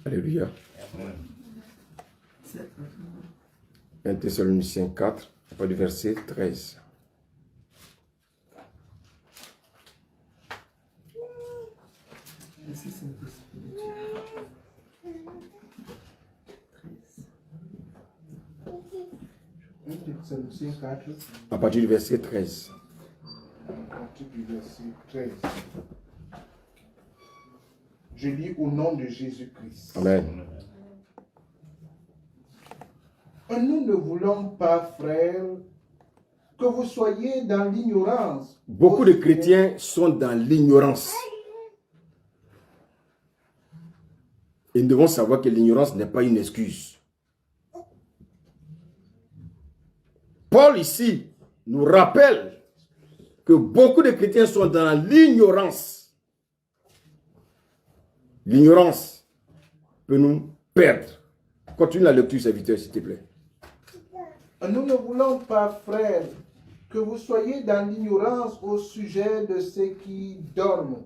Alléluia. 1 Thessaloniciens 4, à partir du verset 13. À partir du verset 13. À partir du verset 13. Je lis au nom de Jésus-Christ. Amen. Nous ne voulons pas, frères, que vous soyez dans l'ignorance. Beaucoup de chrétiens sont dans l'ignorance. Et nous devons savoir que l'ignorance n'est pas une excuse. Paul ici nous rappelle que beaucoup de chrétiens sont dans l'ignorance. L'ignorance peut nous perdre. Continue la lecture, serviteur, s'il te plaît. Nous ne voulons pas, frères, que vous soyez dans l'ignorance au sujet de ceux qui dorment,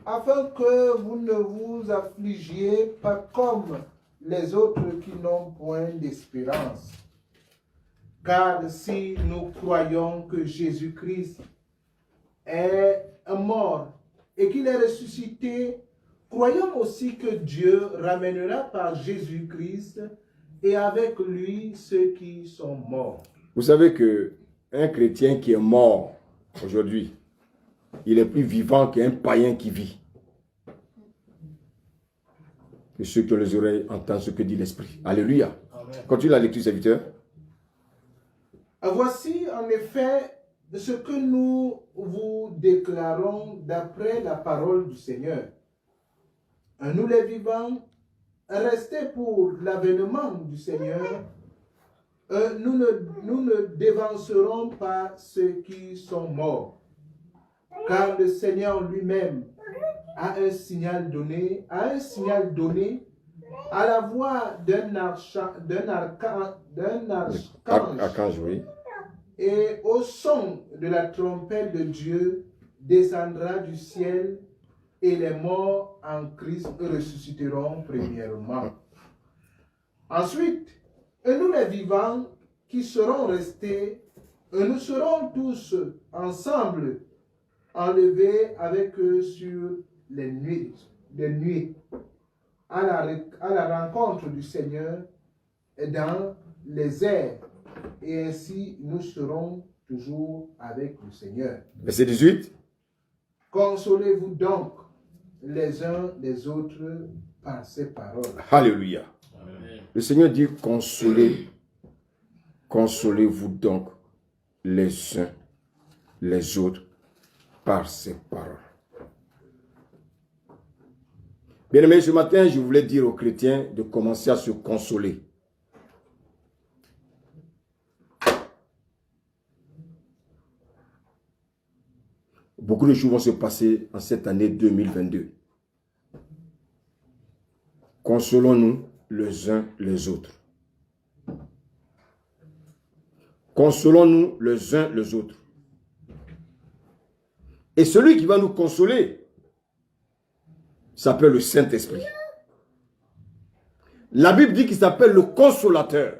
afin que vous ne vous affligiez pas comme les autres qui n'ont point d'espérance. Car si nous croyons que Jésus-Christ est mort et qu'il est ressuscité, croyons aussi que Dieu ramènera par Jésus-Christ et avec lui ceux qui sont morts. Vous savez que un chrétien qui est mort aujourd'hui, il est plus vivant qu'un païen qui vit. Et ceux qui ont les oreilles entendent ce que dit l'Esprit. Alléluia. Amen. Continue la lecture, serviteur. Voici en effet ce que nous vous déclarons d'après la parole du Seigneur. Nous les vivants, restés pour l'avènement du Seigneur, nous ne dévancerons pas ceux qui sont morts. Car le Seigneur lui-même a un signal donné, à la voix d'un archange, oui. Et au son de la trompette de Dieu descendra du ciel, et les morts en Christ ressusciteront premièrement. Ensuite, nous les vivants qui serons restés, nous serons tous ensemble enlevés avec eux sur les nuées, à la rencontre du Seigneur dans les airs, et ainsi nous serons toujours avec le Seigneur. Verset 18. Consolez-vous donc les uns les autres par ces paroles. Alléluia. Amen. Le Seigneur dit consolez-vous donc les uns les autres par ces paroles. Bien-aimés, ce matin, je voulais dire aux chrétiens de commencer à se consoler. Beaucoup de choses vont se passer en cette année 2022. Consolons-nous les uns les autres. Consolons-nous les uns les autres. Et celui qui va nous consoler s'appelle le Saint-Esprit. La Bible dit qu'il s'appelle le consolateur.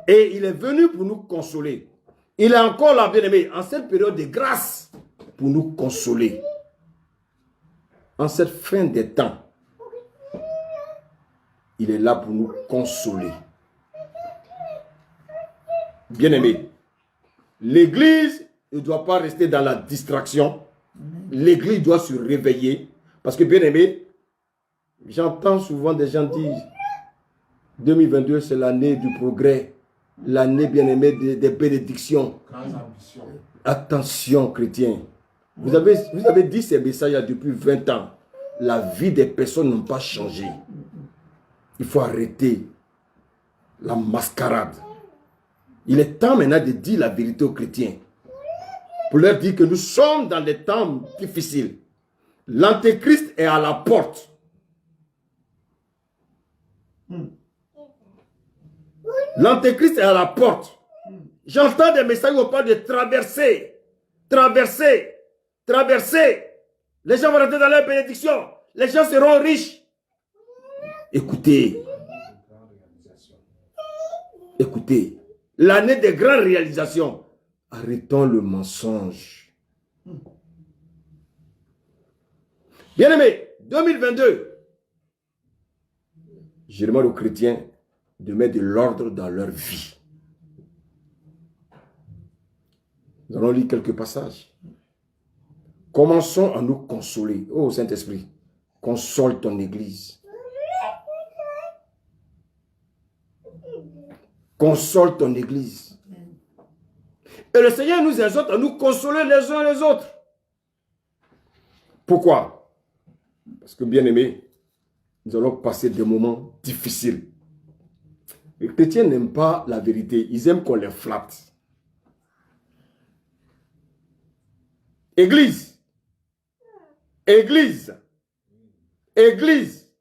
Et il est venu pour nous consoler. Il est encore là, bien-aimé, en cette période de grâce, pour nous consoler. En cette fin des temps, il est là pour nous consoler. Bien-aimé, l'Église ne doit pas rester dans la distraction. L'Église doit se réveiller. Parce que, bien-aimé, j'entends souvent des gens dire 2022, c'est l'année du progrès. L'année, bien-aimée, des bénédictions. Attention, chrétiens. Vous avez dit ces messages depuis 20 ans. La vie des personnes n'a pas changé. Il faut arrêter la mascarade. Il est temps maintenant de dire la vérité aux chrétiens. Pour leur dire que nous sommes dans des temps difficiles. L'Antéchrist est à la porte. L'Antéchrist est à la porte. J'entends des messages où on parle de traverser. Traverser. Traverser. Les gens vont rentrer dans leur bénédiction. les gens seront riches. Écoutez, écoutez, l'année des grandes réalisations. Arrêtons le mensonge. Bien-aimés, 2022, je demande aux chrétiens de mettre de l'ordre dans leur vie. Nous allons lire quelques passages. Commençons à nous consoler. Oh Saint-Esprit, console ton Église. Console ton Église. Et le Seigneur nous exhorte à nous consoler les uns les autres. Pourquoi? Parce que, bien-aimés, nous allons passer des moments difficiles. Les chrétiens n'aiment pas la vérité. Ils aiment qu'on les flatte. Église. Église. Église.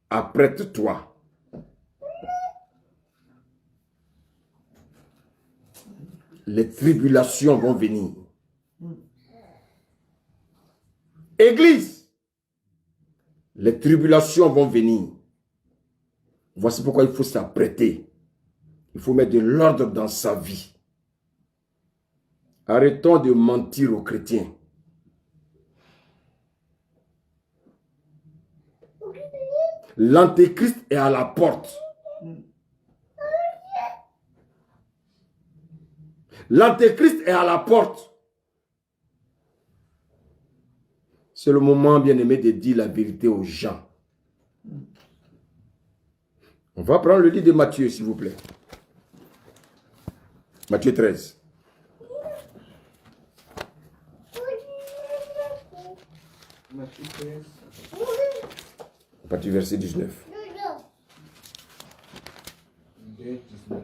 Apprête-toi. Les tribulations vont venir. Église, les tribulations vont venir. Voici pourquoi il faut s'apprêter. Il faut mettre de l'ordre dans sa vie. Arrêtons de mentir aux chrétiens. L'antéchrist est à la porte. L'antéchrist est à la porte. C'est le moment, bien-aimé, de dire la vérité aux gens. On va prendre le livre de Matthieu, s'il vous plaît. Matthieu 13. Matthieu 13. À partir du verset 19. Dès 19.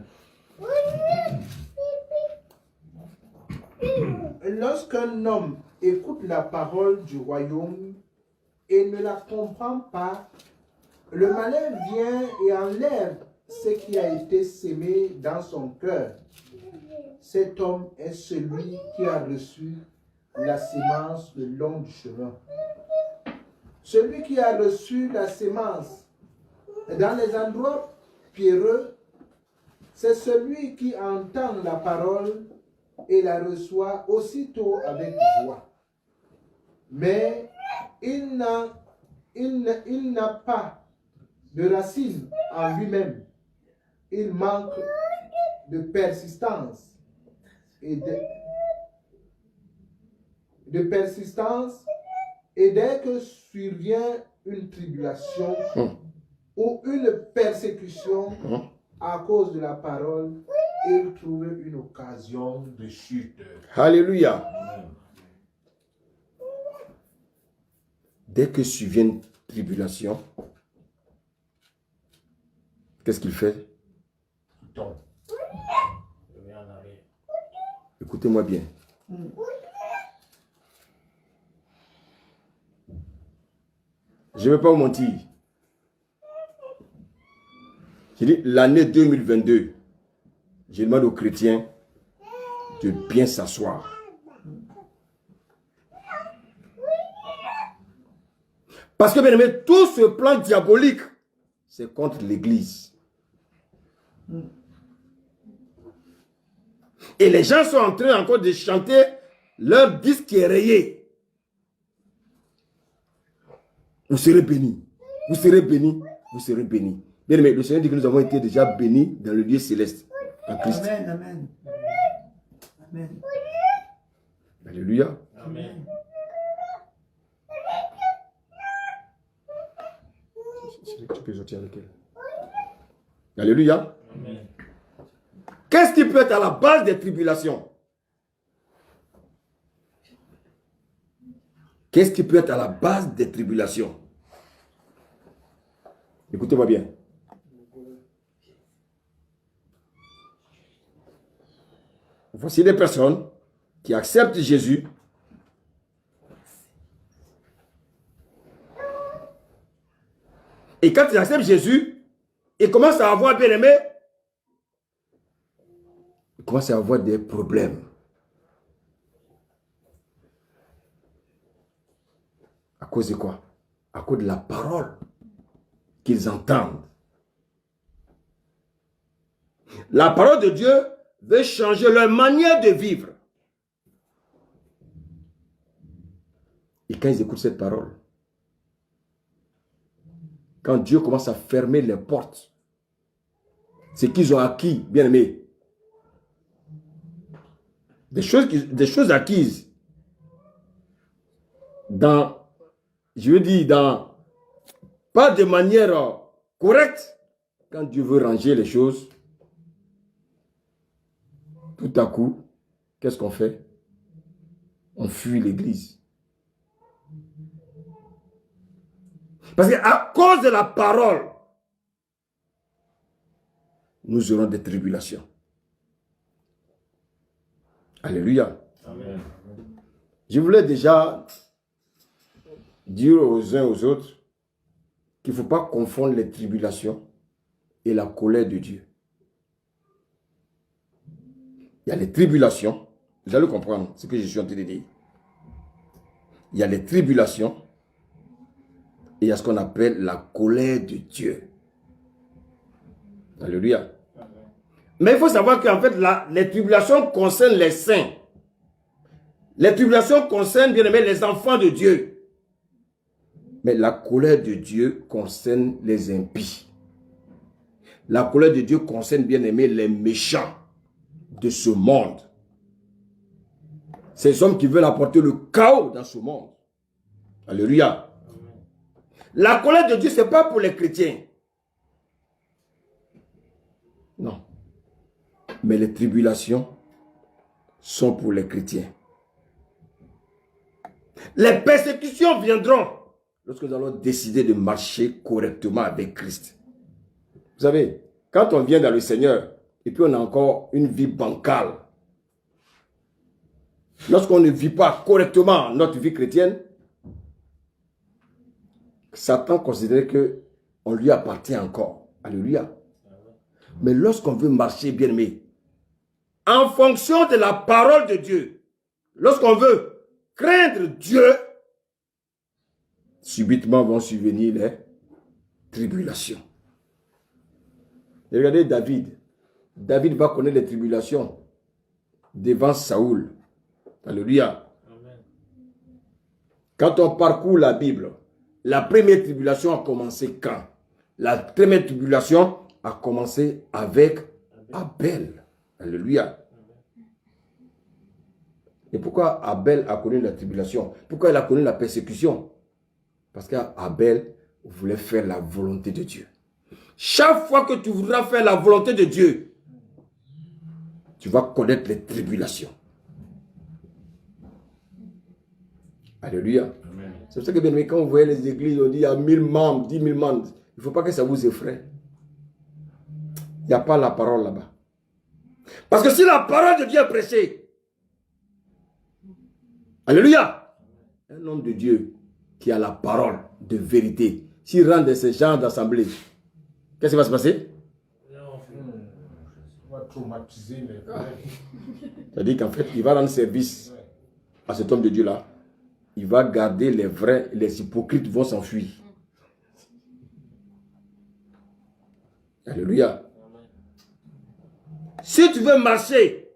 Lorsqu'un homme écoute la parole du royaume et ne la comprend pas, le malin vient et enlève ce qui a été sémé dans son cœur. Cet homme est celui qui a reçu la sémence le long du chemin. Celui qui a reçu la sémence dans les endroits pierreux, c'est celui qui entend la parole et la reçoit aussitôt avec joie. Mais il n'a pas de racine en lui-même. Il manque de persistance et dès que survient une tribulation ou une persécution à cause de la parole, il trouve une occasion de chute. Alléluia. Dès que survient une tribulation, qu'est-ce qu'il fait? Il tombe. Écoutez-moi bien. Je ne vais pas vous mentir. Je dis l'année 2022, je demande aux chrétiens de bien s'asseoir. Parce que, bien aimé, tout ce plan diabolique, c'est contre l'Église. Et les gens sont en train encore de chanter leur disque qui est rayé. Vous serez bénis. Vous serez bénis. Vous serez bénis. Bien aimé, le Seigneur dit que nous avons été déjà bénis dans le lieu céleste en Christ. Amen, amen. Amen. Alléluia. Amen. Tu peux sortir avec elle. Alléluia. Amen. Qu'est-ce qui peut être à la base des tribulations? Qu'est-ce qui peut être à la base des tribulations? Écoutez-moi bien. Voici des personnes qui acceptent Jésus. Et quand ils acceptent Jésus, ils commencent à avoir, bien aimé, ils commencent à avoir des problèmes. À cause de quoi? à cause de la parole qu'ils entendent. La parole de Dieu veut changer leur manière de vivre. Et quand ils écoutent cette parole, quand Dieu commence à fermer les portes, ce qu'ils ont acquis, bien aimés, des choses acquises dans, je veux dire, pas de manière correcte, quand Dieu veut ranger les choses, tout à coup, qu'est-ce qu'on fait? On fuit l'église. Parce qu'à cause de la parole, nous aurons des tribulations. Alléluia. Amen. Je voulais déjà dire aux uns aux autres qu'il ne faut pas confondre les tribulations et la colère de Dieu. Il y a les tribulations, vous allez comprendre ce que je suis en train de dire. Il y a les tribulations et il y a ce qu'on appelle la colère de Dieu. Alléluia. Mais il faut savoir qu'en fait, les tribulations concernent les saints. Les tribulations concernent, bien aimé, les enfants de Dieu. Mais la colère de Dieu concerne les impies. La colère de Dieu concerne, bien aimé, les méchants de ce monde. Ces hommes qui veulent apporter le chaos dans ce monde. Alléluia. La colère de Dieu, ce n'est pas pour les chrétiens. Non. Mais les tribulations sont pour les chrétiens. Les persécutions viendront lorsque nous allons décider de marcher correctement avec Christ. Vous savez, quand on vient dans le Seigneur et puis on a encore une vie bancale, lorsqu'on ne vit pas correctement notre vie chrétienne, Satan considère qu'on lui appartient encore. Alléluia. Mais lorsqu'on veut marcher bien aimé, en fonction de la parole de Dieu, lorsqu'on veut craindre Dieu, subitement vont survenir les tribulations. Et regardez David. David va connaître les tribulations devant Saoul. Alléluia. Amen. Quand on parcourt la Bible, la première tribulation a commencé quand? La première tribulation a commencé avec Abel. Alléluia. Et pourquoi Abel a connu la tribulation? Pourquoi il a connu la persécution? Parce qu'Abel voulait faire la volonté de Dieu. Chaque fois que tu voudras faire la volonté de Dieu, tu vas connaître les tribulations. Alléluia. C'est pour ça que bien aimé, quand vous voyez les églises, on dit il y a 1000 membres, 10 000 membres. Il ne faut pas que ça vous effraie. Il n'y a pas la parole là-bas. Parce que si la parole de Dieu est prêchée, alléluia, un homme de Dieu qui a la parole de vérité, s'il rentre dans ce genre d'assemblée, qu'est-ce qui va se passer? On va traumatiser les frères. C'est-à-dire qu'en fait, il va rendre service à cet homme de Dieu-là. Il va garder les vrais, les hypocrites vont s'enfuir. Alléluia. Si tu veux marcher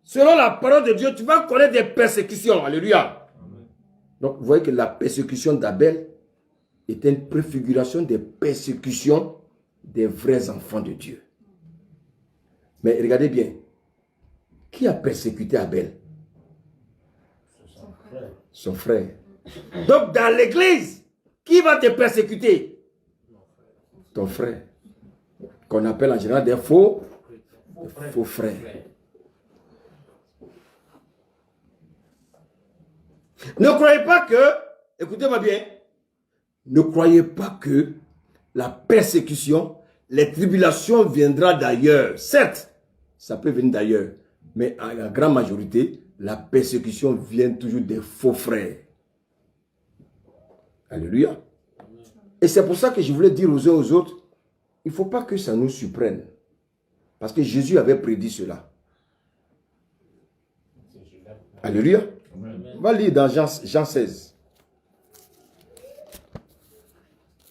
selon la parole de Dieu, tu vas connaître des persécutions. Alléluia. Donc, vous voyez que la persécution d'Abel était une préfiguration des persécutions des vrais enfants de Dieu. Mais regardez bien, qui a persécuté Abel? Son frère. Donc, dans l'église, qui va te persécuter? Ton frère. Qu'on appelle en général des faux frères. Ne croyez pas que, écoutez-moi bien, ne croyez pas que la persécution, les tribulations viendra d'ailleurs. Certes, ça peut venir d'ailleurs, mais en la grande majorité, la persécution vient toujours des faux frères. Alléluia. Et c'est pour ça que je voulais dire aux uns aux autres, il ne faut pas que ça nous surprenne. Parce que Jésus avait prédit cela. Alléluia. On va lire dans Jean 16.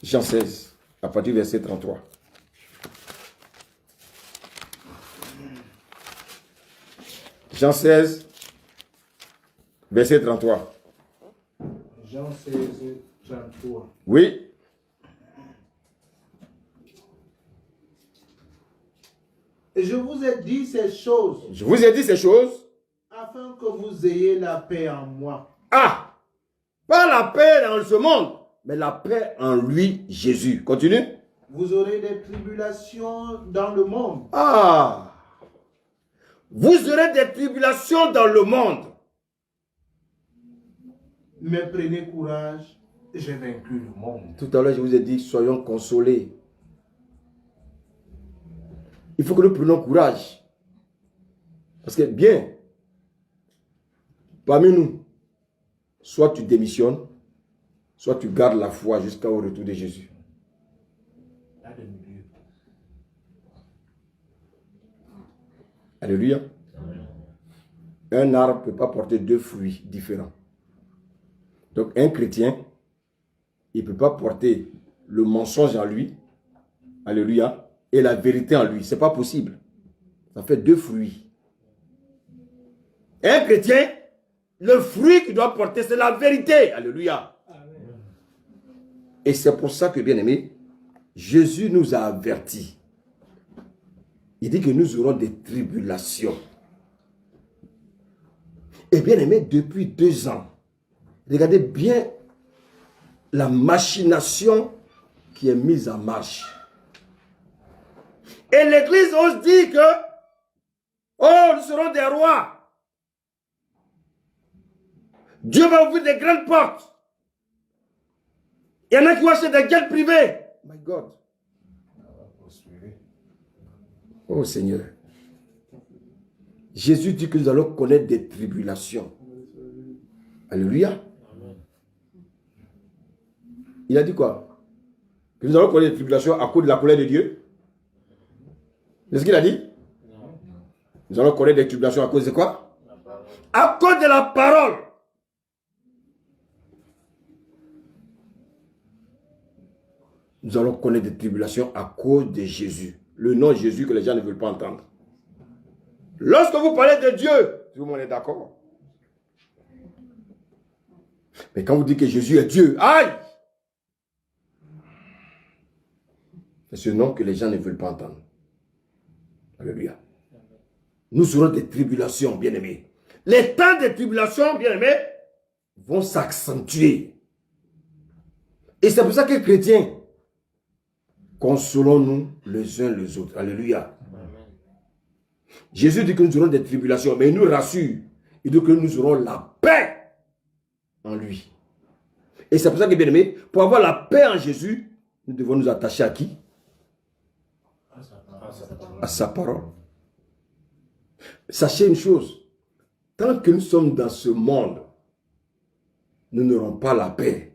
Jean 16, à partir du verset 33. Jean 16, verset 33. Jean 16, 33. Oui. Et je vous ai dit ces choses Je vous ai dit ces choses. afin que vous ayez la paix en moi. Ah! Pas la paix dans ce monde, mais la paix en lui, Jésus. Continue. Vous aurez des tribulations dans le monde. Ah! Vous aurez des tribulations dans le monde. Mais prenez courage, j'ai vaincu le monde. Tout à l'heure, je vous ai dit, soyons consolés. Il faut que nous prenions courage. Parce que bien, parmi nous, soit tu démissionnes, soit tu gardes la foi jusqu'au retour de Jésus. Là, de milieu. Alléluia. Un arbre ne peut pas porter deux fruits différents. Donc un chrétien, il ne peut pas porter le mensonge en lui, alléluia, et la vérité en lui. Ce n'est pas possible. Ça fait deux fruits. Un chrétien, le fruit qu'il doit porter, c'est la vérité. Alléluia. Et c'est pour ça que, bien aimé, Jésus nous a avertis. Il dit que nous aurons des tribulations. Et bien aimé, depuis 2 ans, regardez bien la machination qui est mise en marche. Et l'Église ose dire que, oh, nous serons des rois. Dieu va ouvrir des grandes portes. Il y en a qui vont acheter des jets privés. My God. Oh Seigneur. Jésus dit que nous allons connaître des tribulations. Alléluia. Il a dit quoi? Que nous allons connaître des tribulations à cause de la colère de Dieu. C'est ce qu'il a dit? Nous allons connaître des tribulations à cause de quoi? À cause de la parole. Nous allons connaître des tribulations à cause de Jésus. Le nom Jésus que les gens ne veulent pas entendre. Lorsque vous parlez de Dieu, tout le monde est d'accord. Mais quand vous dites que Jésus est Dieu, aïe! C'est ce nom que les gens ne veulent pas entendre. Alléluia. Nous aurons des tribulations, bien-aimés. Les temps de tribulations, bien-aimés, vont s'accentuer. Et c'est pour ça que les chrétiens, consolons-nous les uns les autres. Alléluia. Jésus dit que nous aurons des tribulations, mais il nous rassure. Il dit que nous aurons la paix en lui. Et c'est pour ça que, bien aimé, pour avoir la paix en Jésus, nous devons nous attacher à qui? À sa parole. Sachez une chose, tant que nous sommes dans ce monde, nous n'aurons pas la paix.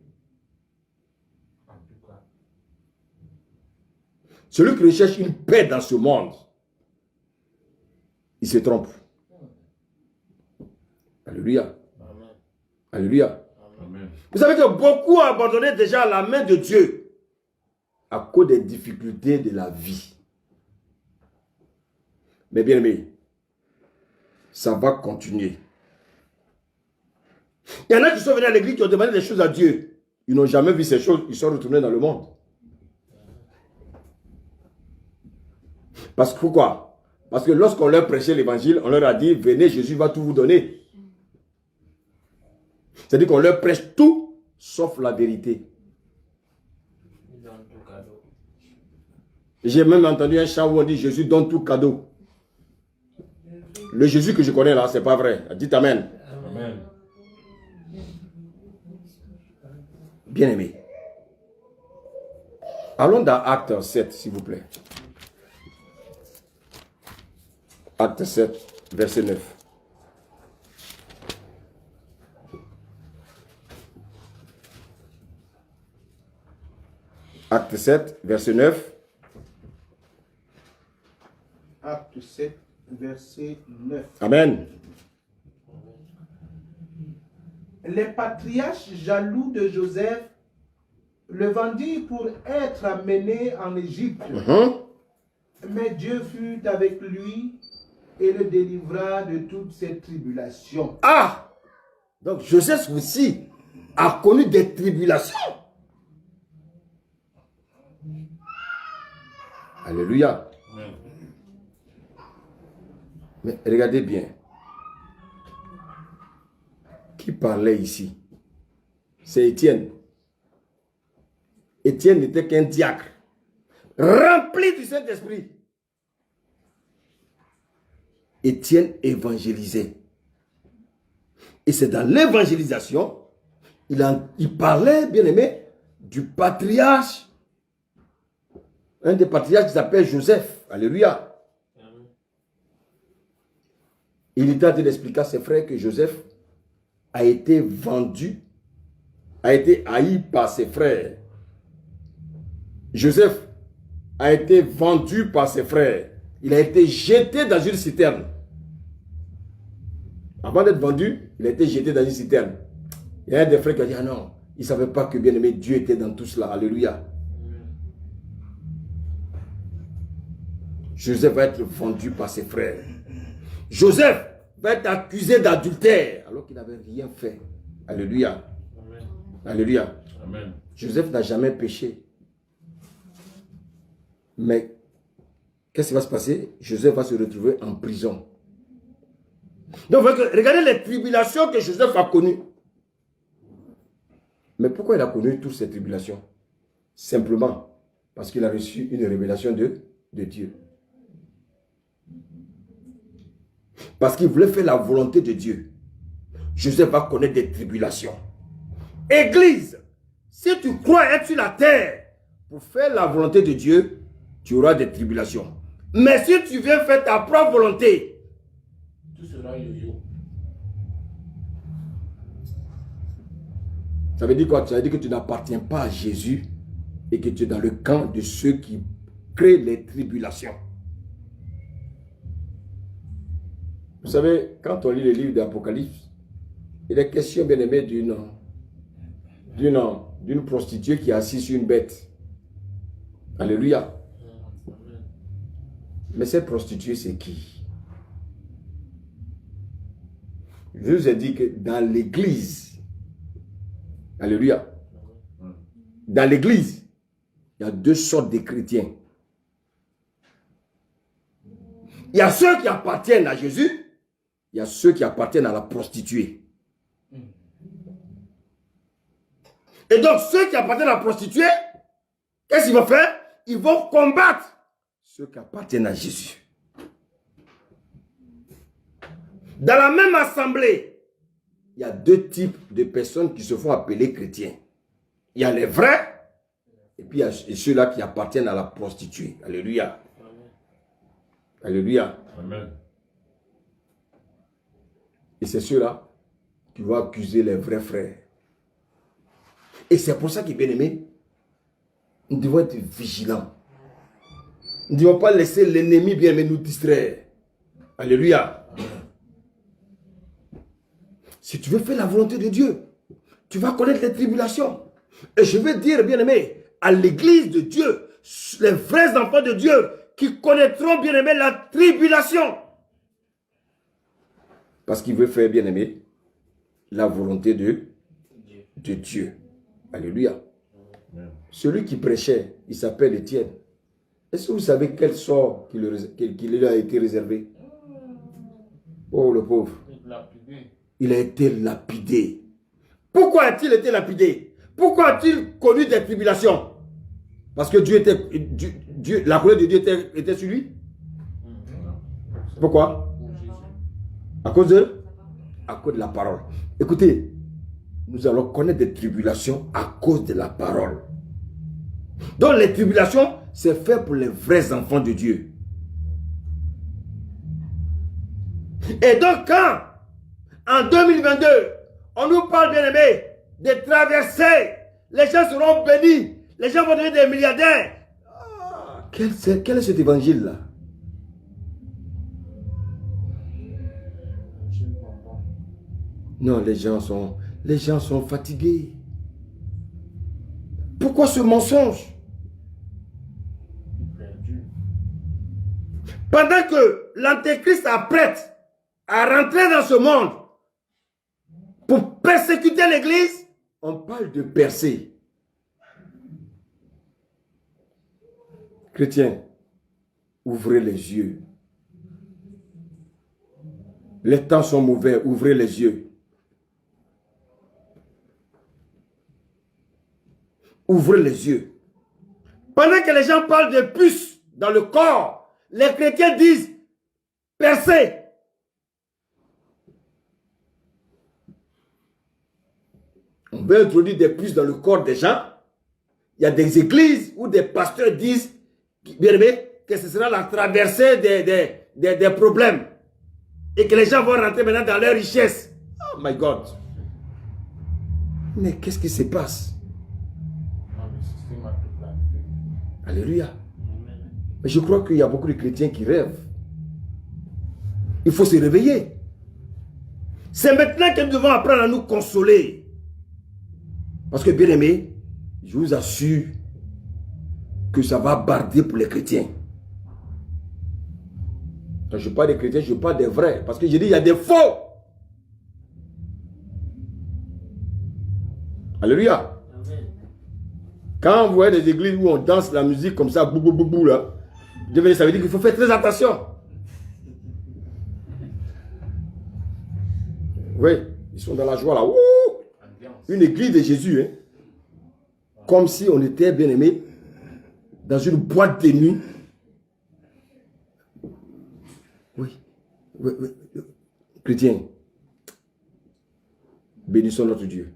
Celui qui recherche une paix dans ce monde, il se trompe. Alléluia. Amen. Alléluia. Amen. Vous savez que beaucoup ont abandonné déjà la main de Dieu à cause des difficultés de la vie. Mais bien aimé, ça va continuer. Il y en a qui sont venus à l'église, qui ont demandé des choses à Dieu. Ils n'ont jamais vu ces choses, ils sont retournés dans le monde. Parce que pourquoi? Parce que lorsqu'on leur prêchait l'évangile, on leur a dit, venez, Jésus va tout vous donner. C'est-à-dire qu'on leur prêche tout, sauf la vérité. J'ai même entendu un chant où on dit, Jésus donne tout cadeau. Le Jésus que je connais là, c'est pas vrai. Dites Amen. Amen. Bien aimé. Allons dans Acte 7, s'il vous plaît. Acte 7, verset 9. Acte 7, verset 9. Acte 7, verset 9. Amen. Les patriarches jaloux de Joseph le vendit pour être amené en Égypte. Mais Dieu fut avec lui et le délivra de toutes ces tribulations. Ah! Donc Joseph aussi a connu des tribulations. Alléluia. Mais regardez bien. Qui parlait ici? C'est Étienne. Étienne n'était qu'un diacre, rempli du Saint-Esprit. Étienne évangélisait. Et c'est dans l'évangélisation, il parlait, bien aimé, du patriarche. Un des patriarches qui s'appelle Joseph. Alléluia. Il était en train d'expliquer à ses frères que Joseph a été vendu, a été haï par ses frères. Joseph a été vendu par ses frères. Il a été jeté dans une citerne. Avant d'être vendu, il a été jeté dans une citerne. Il y a un des frères qui a dit, ah non, il ne savait pas que bien aimé Dieu était dans tout cela. Alléluia. Joseph va être vendu par ses frères. Joseph va être accusé d'adultère alors qu'il n'avait rien fait. Alléluia. Amen. Alléluia. Amen. Joseph n'a jamais péché. Mais qu'est-ce qui va se passer? Joseph va se retrouver en prison. Donc regardez les tribulations que Joseph a connues. Mais pourquoi il a connu toutes ces tribulations? Simplement parce qu'il a reçu une révélation de Dieu. Parce qu'il voulait faire la volonté de Dieu. Joseph va connaître des tribulations. Église, si tu crois être sur la terre pour faire la volonté de Dieu, tu auras des tribulations. Mais si tu viens faire ta propre volonté, tout sera yo-yo. Ça veut dire quoi? Ça veut dire que tu n'appartiens pas à Jésus et que tu es dans le camp de ceux qui créent les tribulations. Vous savez, quand on lit le livre d'Apocalypse, il est question, bien aimé, d'une prostituée qui est assise sur une bête. Alléluia. Mais cette prostituée, c'est qui? Je vous ai dit que dans l'église, alléluia, dans l'église, il y a deux sortes de chrétiens. Il y a ceux qui appartiennent à Jésus, il y a ceux qui appartiennent à la prostituée. Et donc, ceux qui appartiennent à la prostituée, qu'est-ce qu'ils vont faire? Ils vont combattre ceux qui appartiennent à Jésus. Dans la même assemblée, il y a deux types de personnes qui se font appeler chrétiens. Il y a les vrais, et puis il y a ceux-là qui appartiennent à la prostituée. Alléluia. Alléluia. Amen. Et c'est ceux-là qui vont accuser les vrais frères. Et c'est pour ça que, bien aimé, nous devons être vigilants. Nous ne devons pas laisser l'ennemi, bien aimé, nous distraire. Alléluia. Si tu veux faire la volonté de Dieu, tu vas connaître les tribulations. Et je veux dire, bien aimé, à l'église de Dieu, les vrais enfants de Dieu qui connaîtront, bien aimé, la tribulation. Parce qu'il veut faire, bien aimé, la volonté de Dieu. Alléluia. Amen. Celui qui prêchait, il s'appelle Étienne. Est-ce que vous savez quel sort qui lui a été réservé? Oh, le pauvre. Il a été lapidé. Pourquoi a-t-il été lapidé? Pourquoi a-t-il connu des tribulations? Parce que la colère de Dieu était sur lui? Pourquoi? À cause de la parole. Écoutez, nous allons connaître des tribulations à cause de la parole. Donc les tribulations, c'est fait pour les vrais enfants de Dieu. Et donc quand, en 2022, on nous parle, bien aimé, des traversées, les gens seront bénis, les gens vont devenir des milliardaires. Ah, quel est cet évangile-là? Non, les gens sont fatigués. Pourquoi ce mensonge? Pendant que l'Antéchrist apprête à rentrer dans ce monde pour persécuter l'Église, on parle de percer. Chrétiens, ouvrez les yeux. Les temps sont mauvais, ouvrez les yeux. Ouvrez les yeux. Pendant que les gens parlent de puces dans le corps, les chrétiens disent percer. On veut introduire des puces dans le corps des gens. Il y a des églises où des pasteurs disent, bien aimé, que ce sera la traversée des problèmes. Et que les gens vont rentrer maintenant dans leur richesse. Oh my God. Mais qu'est-ce qui se passe? Alléluia. Mais je crois qu'il y a beaucoup de chrétiens qui rêvent. Il faut se réveiller. C'est maintenant que nous devons apprendre à nous consoler. Parce que, bien aimé, je vous assure que ça va barder pour les chrétiens. Quand je parle des chrétiens, je parle des vrais. Parce que je dis, il y a des faux. Alléluia. Amen. Quand vous voyez des églises où on danse la musique comme ça, boubou boubou là, ça veut dire qu'il faut faire très attention. Oui, ils sont dans la joie là. Ouh! Une église de Jésus, hein? Comme si on était, bien aimé, dans une boîte de nuit. Oui. Chrétiens, bénissons notre Dieu.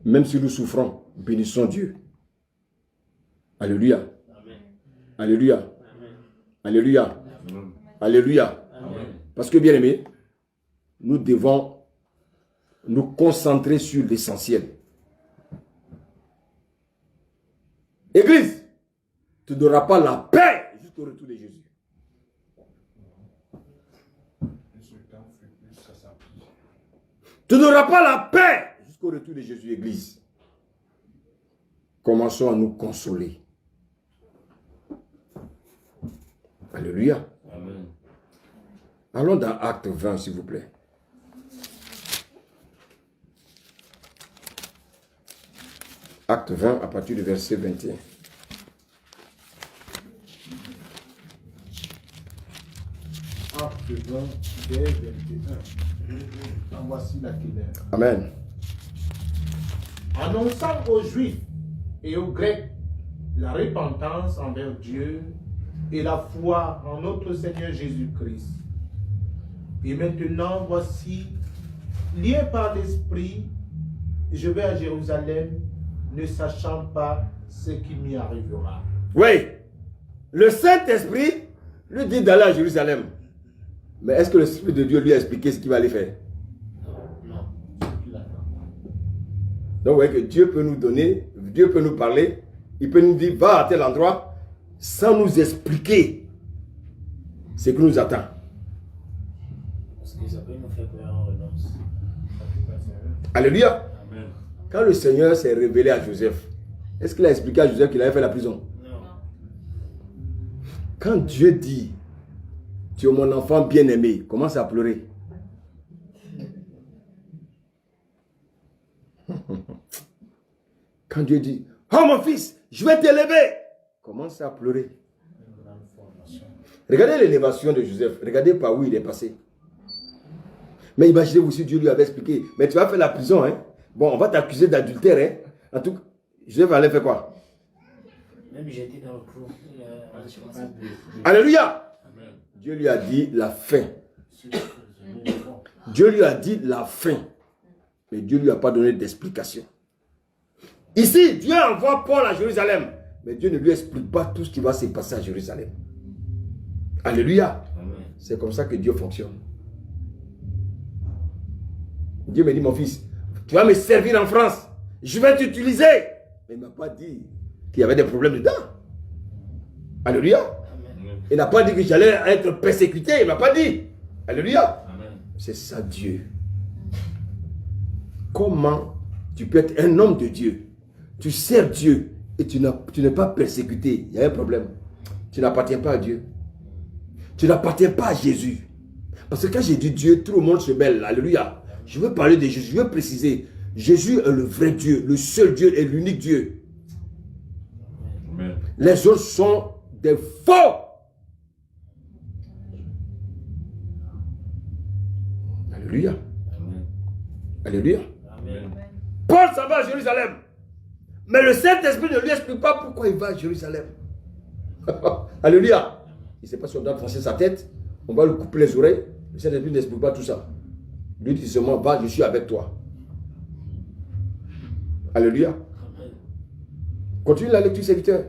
Même si nous souffrons, bénissons Dieu. Alléluia. Amen. Alléluia. Amen. Alléluia. Amen. Alléluia. Amen. Parce que, bien aimé, nous devons nous concentrer sur l'essentiel. Église, tu n'auras pas la paix jusqu'au retour de Jésus. Tu n'auras pas la paix jusqu'au retour de Jésus, Église. Commençons à nous consoler. Alléluia. Amen. Allons dans Acte 20, s'il vous plaît. Acte 20, à partir du verset 21. Acte 20, verset 21. En voici la clé. Amen. Annonçant aux Juifs et aux Grecs la repentance envers Dieu et la foi en notre Seigneur Jésus-Christ. Et maintenant, voici, lié par l'Esprit, je vais à Jérusalem, ne sachant pas ce qui m'y arrivera. Oui, le Saint-Esprit lui dit d'aller à Jérusalem. Mais est-ce que l'Esprit de Dieu lui a expliqué ce qu'il va aller faire? Non. Donc, vous voyez que Dieu peut nous donner, Dieu peut nous parler, il peut nous dire, va à tel endroit, sans nous expliquer ce qui nous attend. Parce que ça peut nous faire peur en renonce. Alléluia. Amen. Quand le Seigneur s'est révélé à Joseph, est-ce qu'il a expliqué à Joseph qu'il avait fait la prison? Non. Quand Dieu dit, tu es mon enfant bien-aimé, commence à pleurer. Quand Dieu dit, oh mon fils, je vais t'élever, commence à pleurer. Regardez l'élévation de Joseph, regardez par où il est passé. Mais imaginez-vous si Dieu lui avait expliqué, mais tu vas faire la prison, hein? Bon, on va t'accuser d'adultère, hein? En tout cas, Joseph allait faire quoi? Même j'étais dans le clou. Alléluia! Amen. Dieu lui a dit la fin. Dieu lui a dit la fin. Mais Dieu ne lui a pas donné d'explication. Ici, Dieu envoie Paul à Jérusalem. Mais Dieu ne lui explique pas tout ce qui va se passer à Jérusalem. Alléluia. C'est comme ça que Dieu fonctionne. Dieu me dit, mon fils, tu vas me servir en France. Je vais t'utiliser. Mais il ne m'a pas dit qu'il y avait des problèmes dedans. Alléluia. Amen. Il n'a pas dit que j'allais être persécuté. Il ne m'a pas dit. Alléluia. C'est ça Dieu. Comment tu peux être un homme de Dieu tu sers Dieu et tu n'es pas persécuté, il y a un problème. Tu n'appartiens pas à Dieu. Tu n'appartiens pas à Jésus. Parce que quand j'ai dit Dieu, tout le monde se mêle. Alléluia. Je veux parler de Jésus. Je veux préciser. Jésus est le vrai Dieu, le seul Dieu et l'unique Dieu. Amen. Les autres sont des faux. Alléluia. Amen. Alléluia. Amen. Paul s'en va à Jérusalem. Mais le Saint-Esprit ne lui explique pas pourquoi il va à Jérusalem. Alléluia. Il ne sait pas si on doit trancher sa tête. On va lui couper les oreilles. Le Saint-Esprit n'explique pas tout ça. Lui dit seulement, va, je suis avec toi. Alléluia. Continue la lecture, serviteur.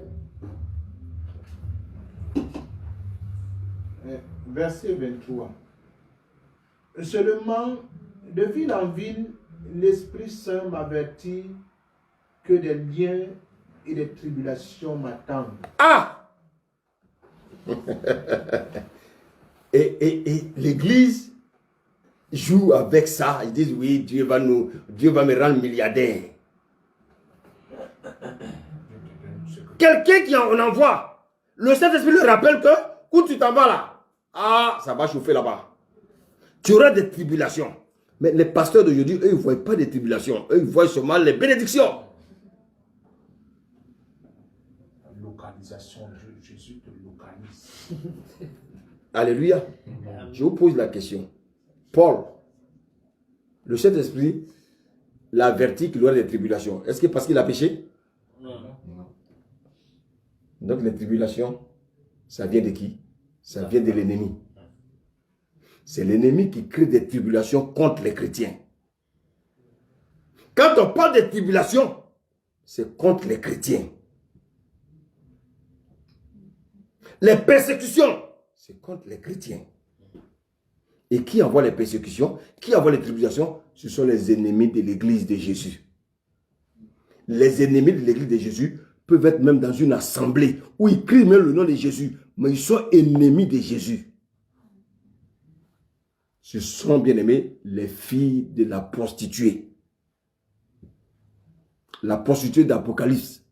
Verset 23. Seulement, de ville en ville, l'Esprit Saint m'avertit que des liens et des tribulations m'attendent. Ah! et l'Église joue avec ça. Ils disent, oui, Dieu va me rendre milliardaire. Quelqu'un qui en envoie, le Saint-Esprit lui rappelle que où tu t'en vas là, ah, ça va chauffer là-bas. Tu auras des tribulations. Mais les pasteurs d'aujourd'hui, eux, ils ne voient pas des tribulations. Eux, ils voient seulement les bénédictions. La localisation de Jésus te localise. Alléluia. Je vous pose la question. Paul, le Saint-Esprit l'avertit qu'il aura des tribulations. Est-ce que parce qu'il a péché? Non. Donc les tribulations, ça vient de qui? Ça vient de l'ennemi. C'est l'ennemi qui crée des tribulations contre les chrétiens. Quand on parle de tribulations, c'est contre les chrétiens. Les persécutions, c'est contre les chrétiens. Et qui envoie les persécutions? Qui envoie les tribulations? Ce sont les ennemis de l'église de Jésus. Les ennemis de l'église de Jésus peuvent être même dans une assemblée où ils crient même le nom de Jésus, mais ils sont ennemis de Jésus. Ce sont, bien aimés, les filles de la prostituée. La prostituée d'Apocalypse.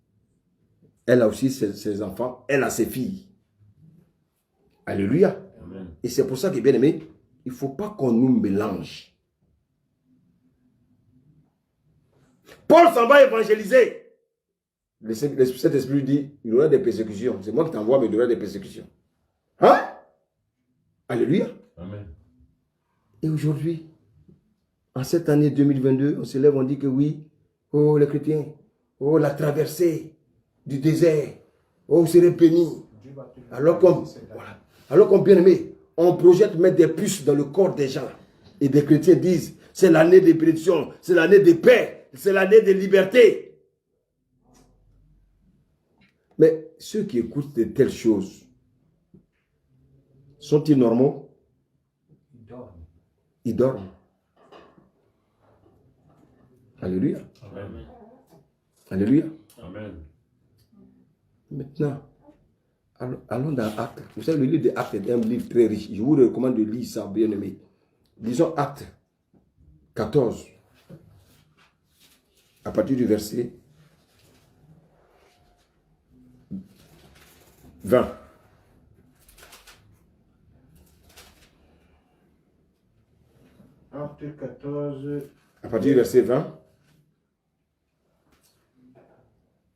Elle a aussi ses enfants, elle a ses filles. Alléluia. Amen. Et c'est pour ça que, bien aimé, il ne faut pas qu'on nous mélange. Paul s'en va évangéliser. Le Saint-Esprit dit, il y aura des persécutions. C'est moi qui t'envoie, mais il y aura des persécutions. Hein? Alléluia. Amen. Et aujourd'hui, en cette année 2022, on se lève, on dit que oui, oh les chrétiens, oh la traversée du désert, oh vous serez bénis. Alors qu'on, bien aimé, on projette mettre des puces dans le corps des gens. Et des chrétiens disent, c'est l'année de bénédiction, c'est l'année de paix, c'est l'année de liberté. Mais ceux qui écoutent de telles choses, sont-ils normaux? Ils dorment. Alléluia. Amen. Alléluia. Amen. Maintenant, allons dans Actes. Vous savez, le livre des Actes est un livre très riche. Je vous recommande de lire ça, bien aimé. Disons Actes 14, à partir du verset 20. Acte 14. À partir du verset 20.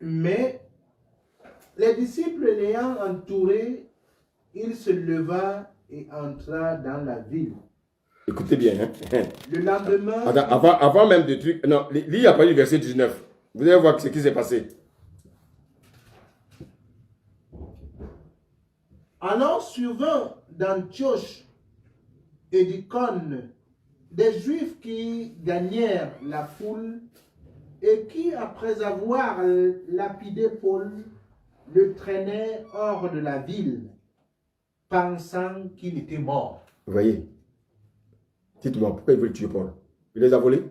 Mais les disciples l'ayant entouré, il se leva et entra dans la ville. Écoutez bien. Hein? Le lendemain, Avant même de trucs. Non, lis à partir du verset 19. Vous allez voir ce qui s'est passé. alors survint d'Antioche et d'Icône des Juifs qui gagnèrent la foule et qui, après avoir lapidé Paul, le traînaient hors de la ville, pensant qu'il était mort. Vous voyez? Dites-moi, pourquoi ils veulent tuer Paul? Il les a volés?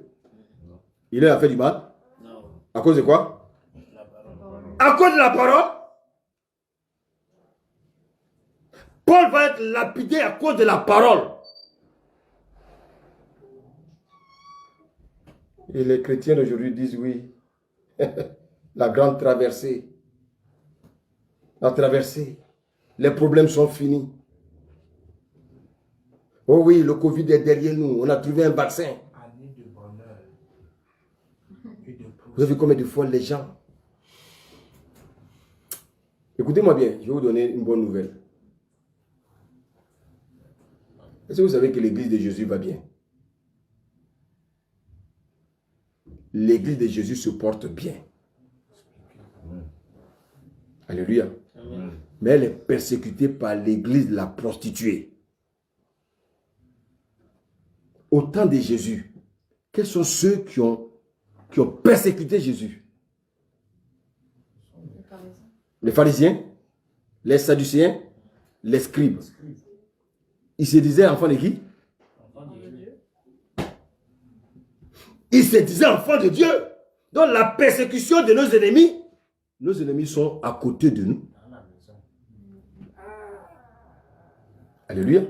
Non. Il leur a fait du mal? Non. À cause de quoi? La parole. À cause de la parole? Paul va être lapidé à cause de la parole. Et les chrétiens d'aujourd'hui disent oui. La grande traversée. La traversée. Les problèmes sont finis. Oh oui, le Covid est derrière nous. On a trouvé un vaccin. Année de bonheur et de Vous avez vu combien de fois les gens... Écoutez-moi bien, je vais vous donner une bonne nouvelle. Est-ce que vous savez que l'église de Jésus va bien? L'église de Jésus se porte bien. Alléluia. Amen. Mais elle est persécutée par l'église de la prostituée. Au temps de Jésus, quels sont ceux qui ont persécuté Jésus? Les pharisiens, les sadducéens, les scribes. Ils se disaient enfants de qui? Enfant de Dieu. Ils se disaient enfants de Dieu. Donc la persécution de nos ennemis sont à côté de nous. Dans la maison. Alléluia.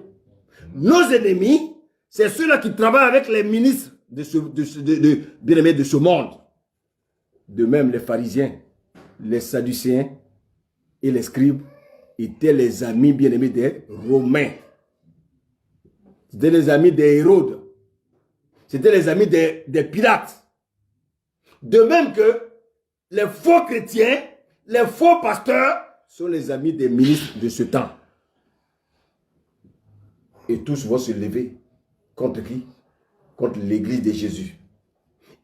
Nos ennemis, c'est ceux-là qui travaillent avec les ministres bien-aimés de ce monde. De même, les pharisiens, les sadducéens et les scribes étaient les amis bien-aimés des Romains. C'était les amis des Hérodes. C'était les amis des Pilates. De même que les faux chrétiens, les faux pasteurs sont les amis des ministres de ce temps. Et tous vont se lever contre qui? Contre l'église de Jésus.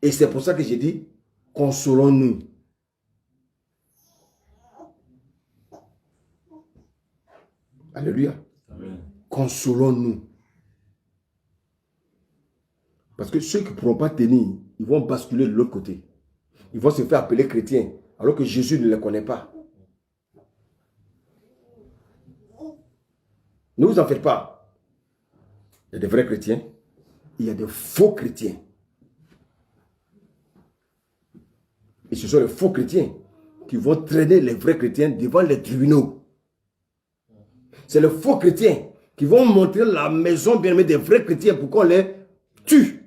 Et c'est pour ça que j'ai dit, consolons-nous. Alléluia. Amen. Consolons-nous. Parce que ceux qui ne pourront pas tenir, ils vont basculer de l'autre côté. Ils vont se faire appeler chrétiens, alors que Jésus ne les connaît pas. Ne vous en faites pas. Il y a des vrais chrétiens, il y a des faux chrétiens. Et ce sont les faux chrétiens qui vont traîner les vrais chrétiens devant les tribunaux. C'est les faux chrétiens qui vont montrer la maison bien-aimée des vrais chrétiens pour qu'on les tue.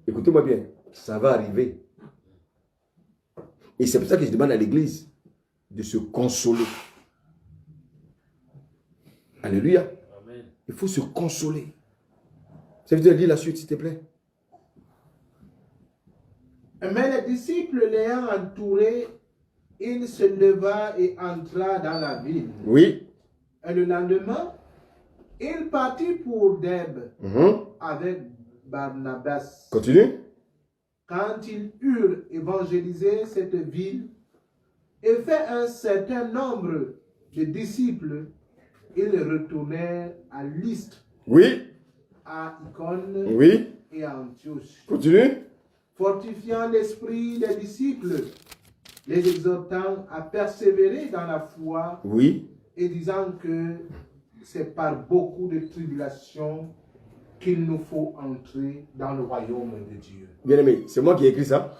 Écoutez-moi bien, ça va arriver. Et c'est pour ça que je demande à l'église de se consoler. Alléluia. Amen. Il faut se consoler. Ça veut dire, lis la suite, s'il te plaît. Mais les disciples l'ayant entouré, il se leva et entra dans la ville. Oui. Et le lendemain, il partit pour Dèbe avec Barnabas. Continue. Quand ils eurent évangélisé cette ville et fait un certain nombre de disciples, ils retournèrent à Lystre, Oui. à Icône Oui. et à Antioche, Continue. fortifiant l'esprit des disciples, les exhortant à persévérer dans la foi Oui. et disant que c'est par beaucoup de tribulations qu'il nous faut entrer dans le royaume de Dieu. Bien-aimé, c'est moi qui ai écrit ça.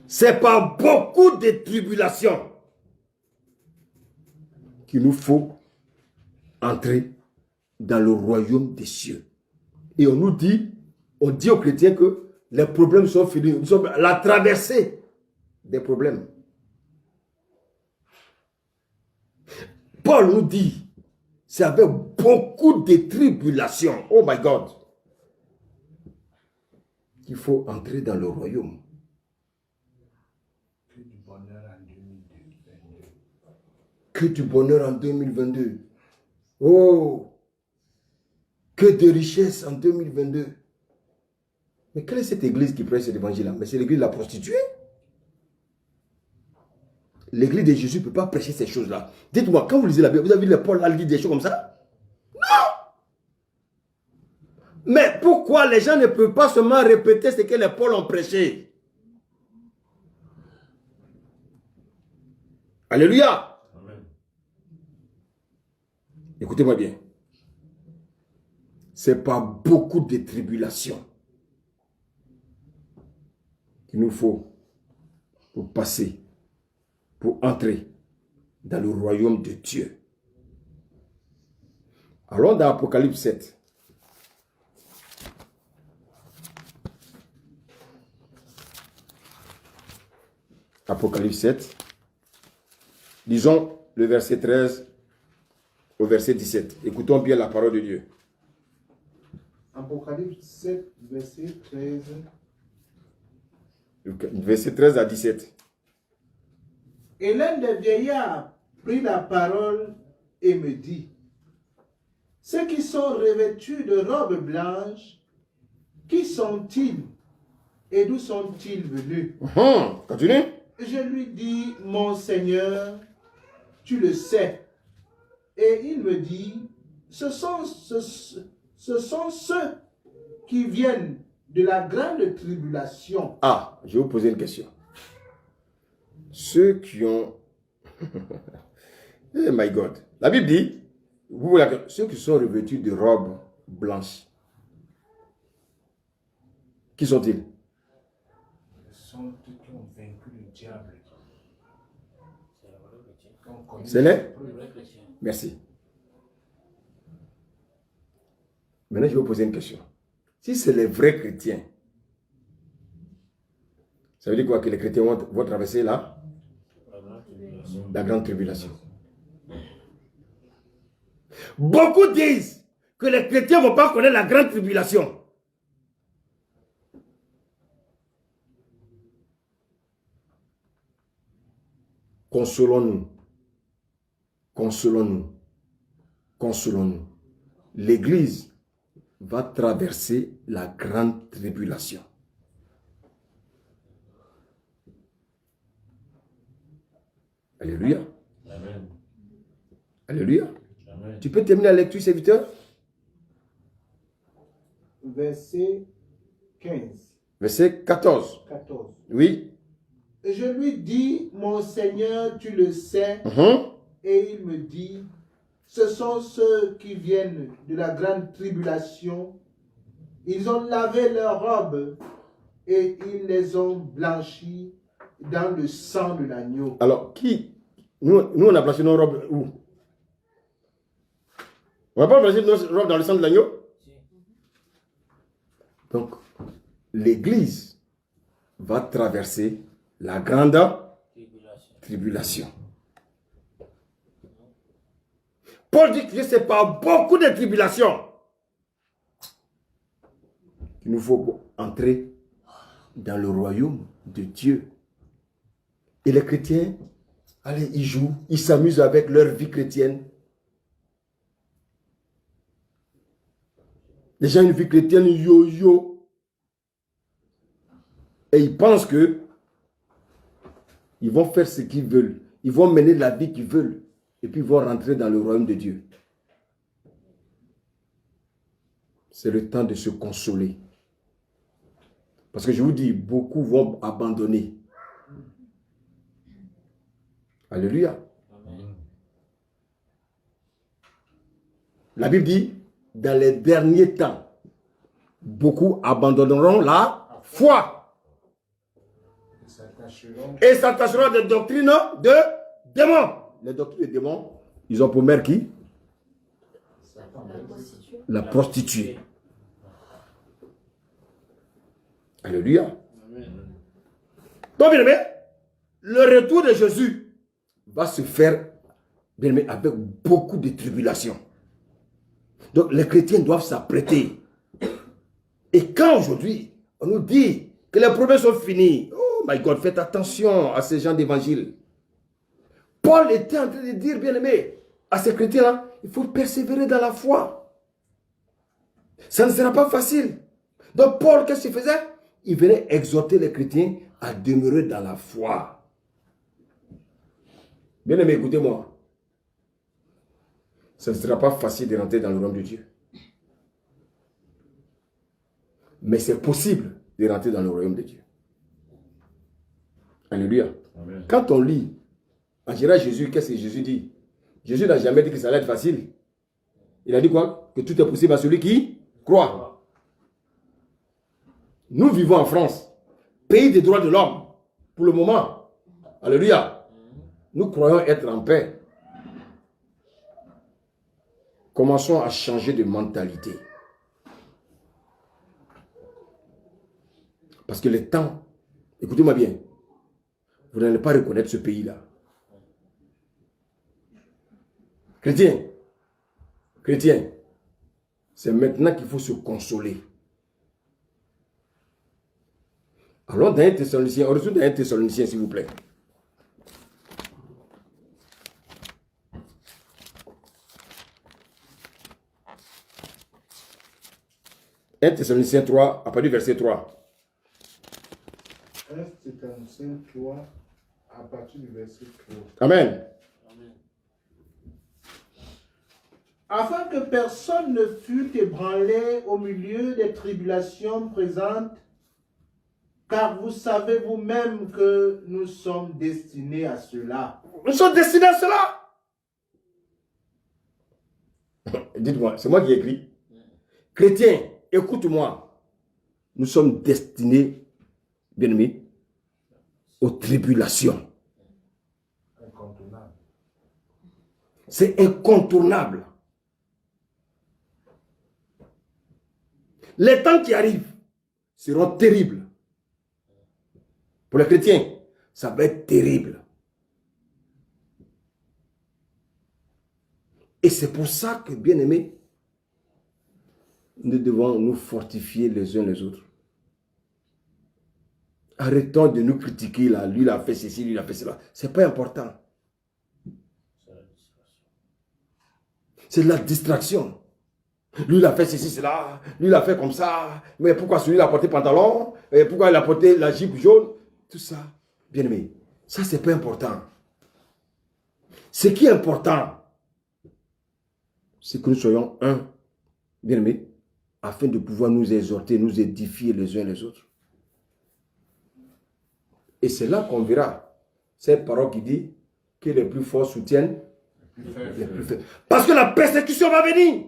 C'est par beaucoup de tribulations qu'il nous faut entrer dans le royaume des cieux. Et on dit aux chrétiens que les problèmes sont finis. Nous sommes à la traversée des problèmes. Paul nous dit, c'est avec beaucoup de tribulations, oh my God, qu'il faut entrer dans le royaume. Que du bonheur en 2022. Que du bonheur en 2022. Oh, que de richesse en 2022. Mais quelle est cette église qui prêche cet évangile-là? Mais c'est l'église de la prostituée. L'église de Jésus ne peut pas prêcher ces choses-là. Dites-moi, quand vous lisez la Bible, vous avez vu les Paul dire des choses comme ça? Non! Mais pourquoi les gens ne peuvent pas seulement répéter ce que les Paul ont prêché? Alléluia! Amen. Écoutez-moi bien. C'est pas beaucoup de tribulations qu'il nous faut pour passer, pour entrer dans le royaume de Dieu. Allons dans Apocalypse 7. Apocalypse 7. Lisons le verset 13 au verset 17. Écoutons bien la parole de Dieu. Apocalypse 7, verset 13. Verset 13 à 17. Et l'un des vieillards prit la parole et me dit, ceux qui sont revêtus de robes blanches, qui sont-ils et d'où sont-ils venus? Continue. Je lui dis, mon Seigneur, tu le sais. Et il me dit, ce sont ceux qui viennent de la grande tribulation. Ah, je vais vous poser une question. Ceux qui ont... Oh my God. La Bible dit, ceux qui sont revêtus de robes blanches, qui sont-ils? Ce sont ceux qui ont vaincu le diable. C'est les? Merci. Maintenant, je vais vous poser une question. Si c'est les vrais chrétiens, ça veut dire quoi? Que les chrétiens vont traverser la grande tribulation. Beaucoup disent que les chrétiens ne vont pas connaître la grande tribulation. Consolons-nous. Consolons-nous. Consolons-nous. L'Église va traverser la grande tribulation. Alléluia. Amen. Alléluia. Amen. Tu peux terminer la lecture, serviteur? Verset 15, Verset 14. 14. Oui. Et je lui dis, mon Seigneur, tu le sais. Et il me dit, ce sont ceux qui viennent de la grande tribulation. Ils ont lavé leurs robes et ils les ont blanchies dans le sang de l'agneau. Alors, nous, on a blanchi nos robes où? On n'a pas blanchi nos robes dans le sang de l'agneau? Donc, l'Église va traverser la grande tribulation. Paul dit que c'est par beaucoup de tribulations qu'il nous faut entrer dans le royaume de Dieu. Et les chrétiens, allez, ils jouent, ils s'amusent avec leur vie chrétienne. Les gens ont une vie chrétienne yo-yo. Et ils pensent que ils vont faire ce qu'ils veulent. Ils vont mener la vie qu'ils veulent. Et puis ils vont rentrer dans le royaume de Dieu. C'est le temps de se consoler. Parce que je vous dis, beaucoup vont abandonner. Alléluia. Amen. La Bible dit, dans les derniers temps, beaucoup abandonneront la foi. Et s'attacheront à des doctrines de démons. Les doctrines de démons, ils ont pour mère qui? La prostituée. Alléluia. Donc, bien aimé, le retour de Jésus va se faire, bien aimé, avec beaucoup de tribulations. Donc, les chrétiens doivent s'apprêter. Et quand aujourd'hui, on nous dit que les problèmes sont finis, oh my God, faites attention à ces gens d'évangile. Paul était en train de dire, bien aimé, à ces chrétiens-là, il faut persévérer dans la foi. Ça ne sera pas facile. Donc, Paul, qu'est-ce qu'il faisait? Il venait exhorter les chrétiens à demeurer dans la foi. Bien aimé, écoutez-moi. Ça ne sera pas facile de rentrer dans le royaume de Dieu. Mais c'est possible de rentrer dans le royaume de Dieu. Alléluia. Amen. Quand on lit, en général, Jésus, qu'est-ce que Jésus dit? Jésus n'a jamais dit que ça allait être facile. Il a dit quoi? Que tout est possible à celui qui croit. Nous vivons en France, pays des droits de l'homme, pour le moment. Alléluia. Nous croyons être en paix. Commençons à changer de mentalité. Parce que le temps, écoutez-moi bien, vous n'allez pas reconnaître ce pays-là. Chrétien, c'est maintenant qu'il faut se consoler. Allons dans un Thessalonicien, on retourne dans un Thessalonicien, s'il vous plaît. Un Thessaloniciens 3, à partir du verset 3. 1 Thessaloniciens 3, à partir du verset 3. Amen. Afin que personne ne fût ébranlé au milieu des tribulations présentes, car vous savez vous-même que nous sommes destinés à cela. Nous sommes destinés à cela. Dites-moi, c'est moi qui ai écrit. Chrétien, écoute-moi. Nous sommes destinés, bien-aimés, aux tribulations. Incontournable. C'est incontournable. Les temps qui arrivent seront terribles. Pour les chrétiens, ça va être terrible. Et c'est pour ça que, bien aimés, nous devons nous fortifier les uns les autres. Arrêtons de nous critiquer là. Lui, il a fait ceci, lui, il a fait cela. Ce n'est pas important. C'est de la distraction. Lui, il a fait ceci, cela. Lui, il a fait comme ça. Mais pourquoi celui-là a porté pantalon? Et pourquoi il a porté la jupe jaune? Tout ça, bien aimé, ça, c'est pas important. Ce qui est important, c'est que nous soyons un, bien aimé, afin de pouvoir nous exhorter, nous édifier les uns les autres. Et c'est là qu'on verra cette parole qui dit que les plus forts soutiennent les plus faibles. Parce que la persécution va venir.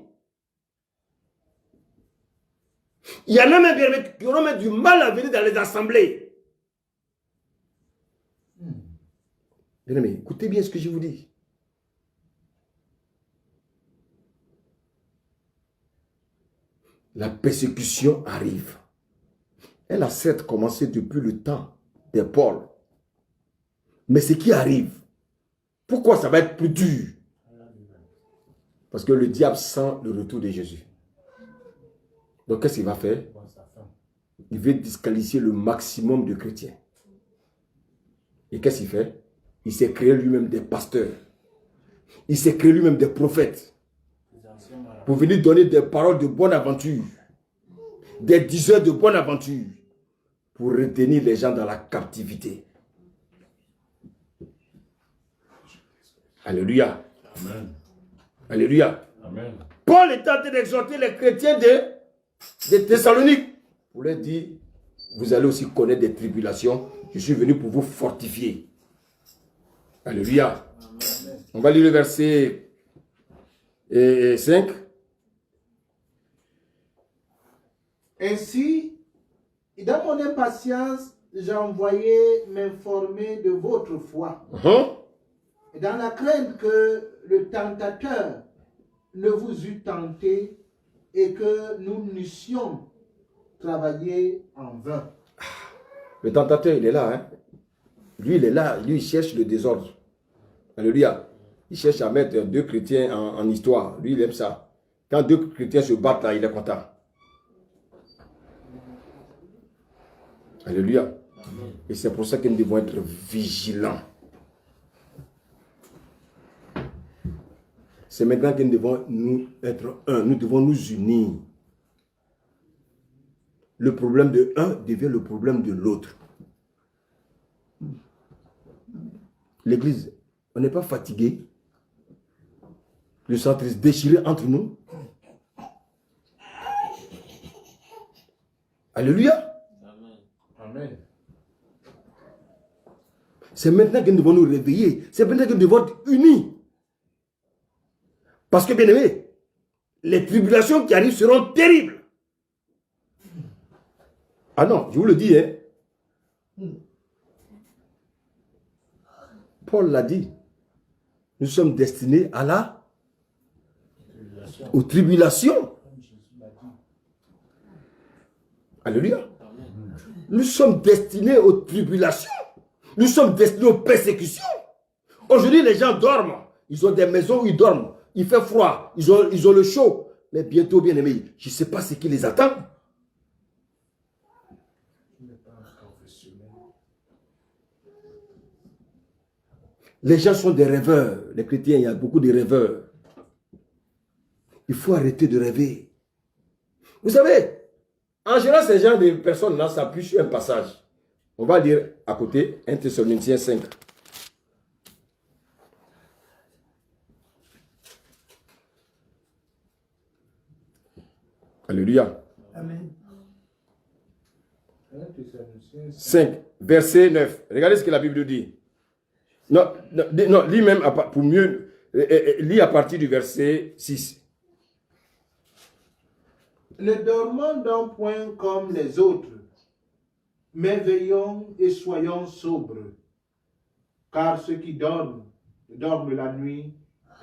Il y en a même, bien aimé, qui auront même du mal à venir dans les assemblées. Bien aimé, écoutez bien ce que je vous dis. La persécution arrive. Elle a certes commencé depuis le temps des Paul. Mais ce qui arrive, pourquoi ça va être plus dur? Parce que le diable sent le retour de Jésus. Donc qu'est-ce qu'il va faire? Il veut disqualifier le maximum de chrétiens. Et qu'est-ce qu'il fait? Il s'est créé lui-même des pasteurs. Il s'est créé lui-même des prophètes. Pour venir donner des paroles de bonne aventure. Des diseurs de bonne aventure. Pour retenir les gens dans la captivité. Alléluia. Amen. Alléluia. Amen. Paul est en train d'exhorter les chrétiens de Thessalonique. Pour leur dire, vous allez aussi connaître des tribulations. Je suis venu pour vous fortifier. Alléluia. Amen. On va lire le verset 5. Ainsi, dans mon impatience, j'ai envoyé m'informer de votre foi. Et dans la crainte que le tentateur ne vous eût tenté et que nous n'eussions travaillé en vain. Le tentateur, il est là. Hein? Lui, il est là. Lui, il cherche le désordre. Alléluia. Il cherche à mettre deux chrétiens en histoire. Lui, il aime ça. Quand deux chrétiens se battent là, il est content. Alléluia. Et c'est pour ça que nous devons être vigilants. C'est maintenant que nous devons nous être un. Nous devons nous unir. Le problème de un devient le problème de l'autre. L'église, on n'est pas fatigué. Le centre est déchiré entre nous. Alléluia. Amen. C'est maintenant que nous devons nous réveiller. C'est maintenant que nous devons être unis. Parce que, bien aimé, les tribulations qui arrivent seront terribles. Ah non, je vous le dis, hein. Paul l'a dit. Nous sommes destinés à aux tribulations. Alléluia. Nous sommes destinés aux tribulations. Nous sommes destinés aux persécutions. Aujourd'hui, les gens dorment. Ils ont des maisons où ils dorment. Il fait froid. Ils ont le chaud. Mais bientôt, bien aimé, je ne sais pas ce qui les attend. Les gens sont des rêveurs. Les chrétiens, il y a beaucoup de rêveurs. Il faut arrêter de rêver. Vous savez, en général, ces gens de personnes-là s'appuient sur un passage. On va lire à côté 1 Thessaloniciens 5. Alléluia. Amen. 5, verset 9. Regardez ce que la Bible dit. Non, lis même pour mieux. Lis à partir du verset 6. Ne dormons donc point comme les autres, mais veillons et soyons sobres. Car ceux qui dorment, dorment la nuit,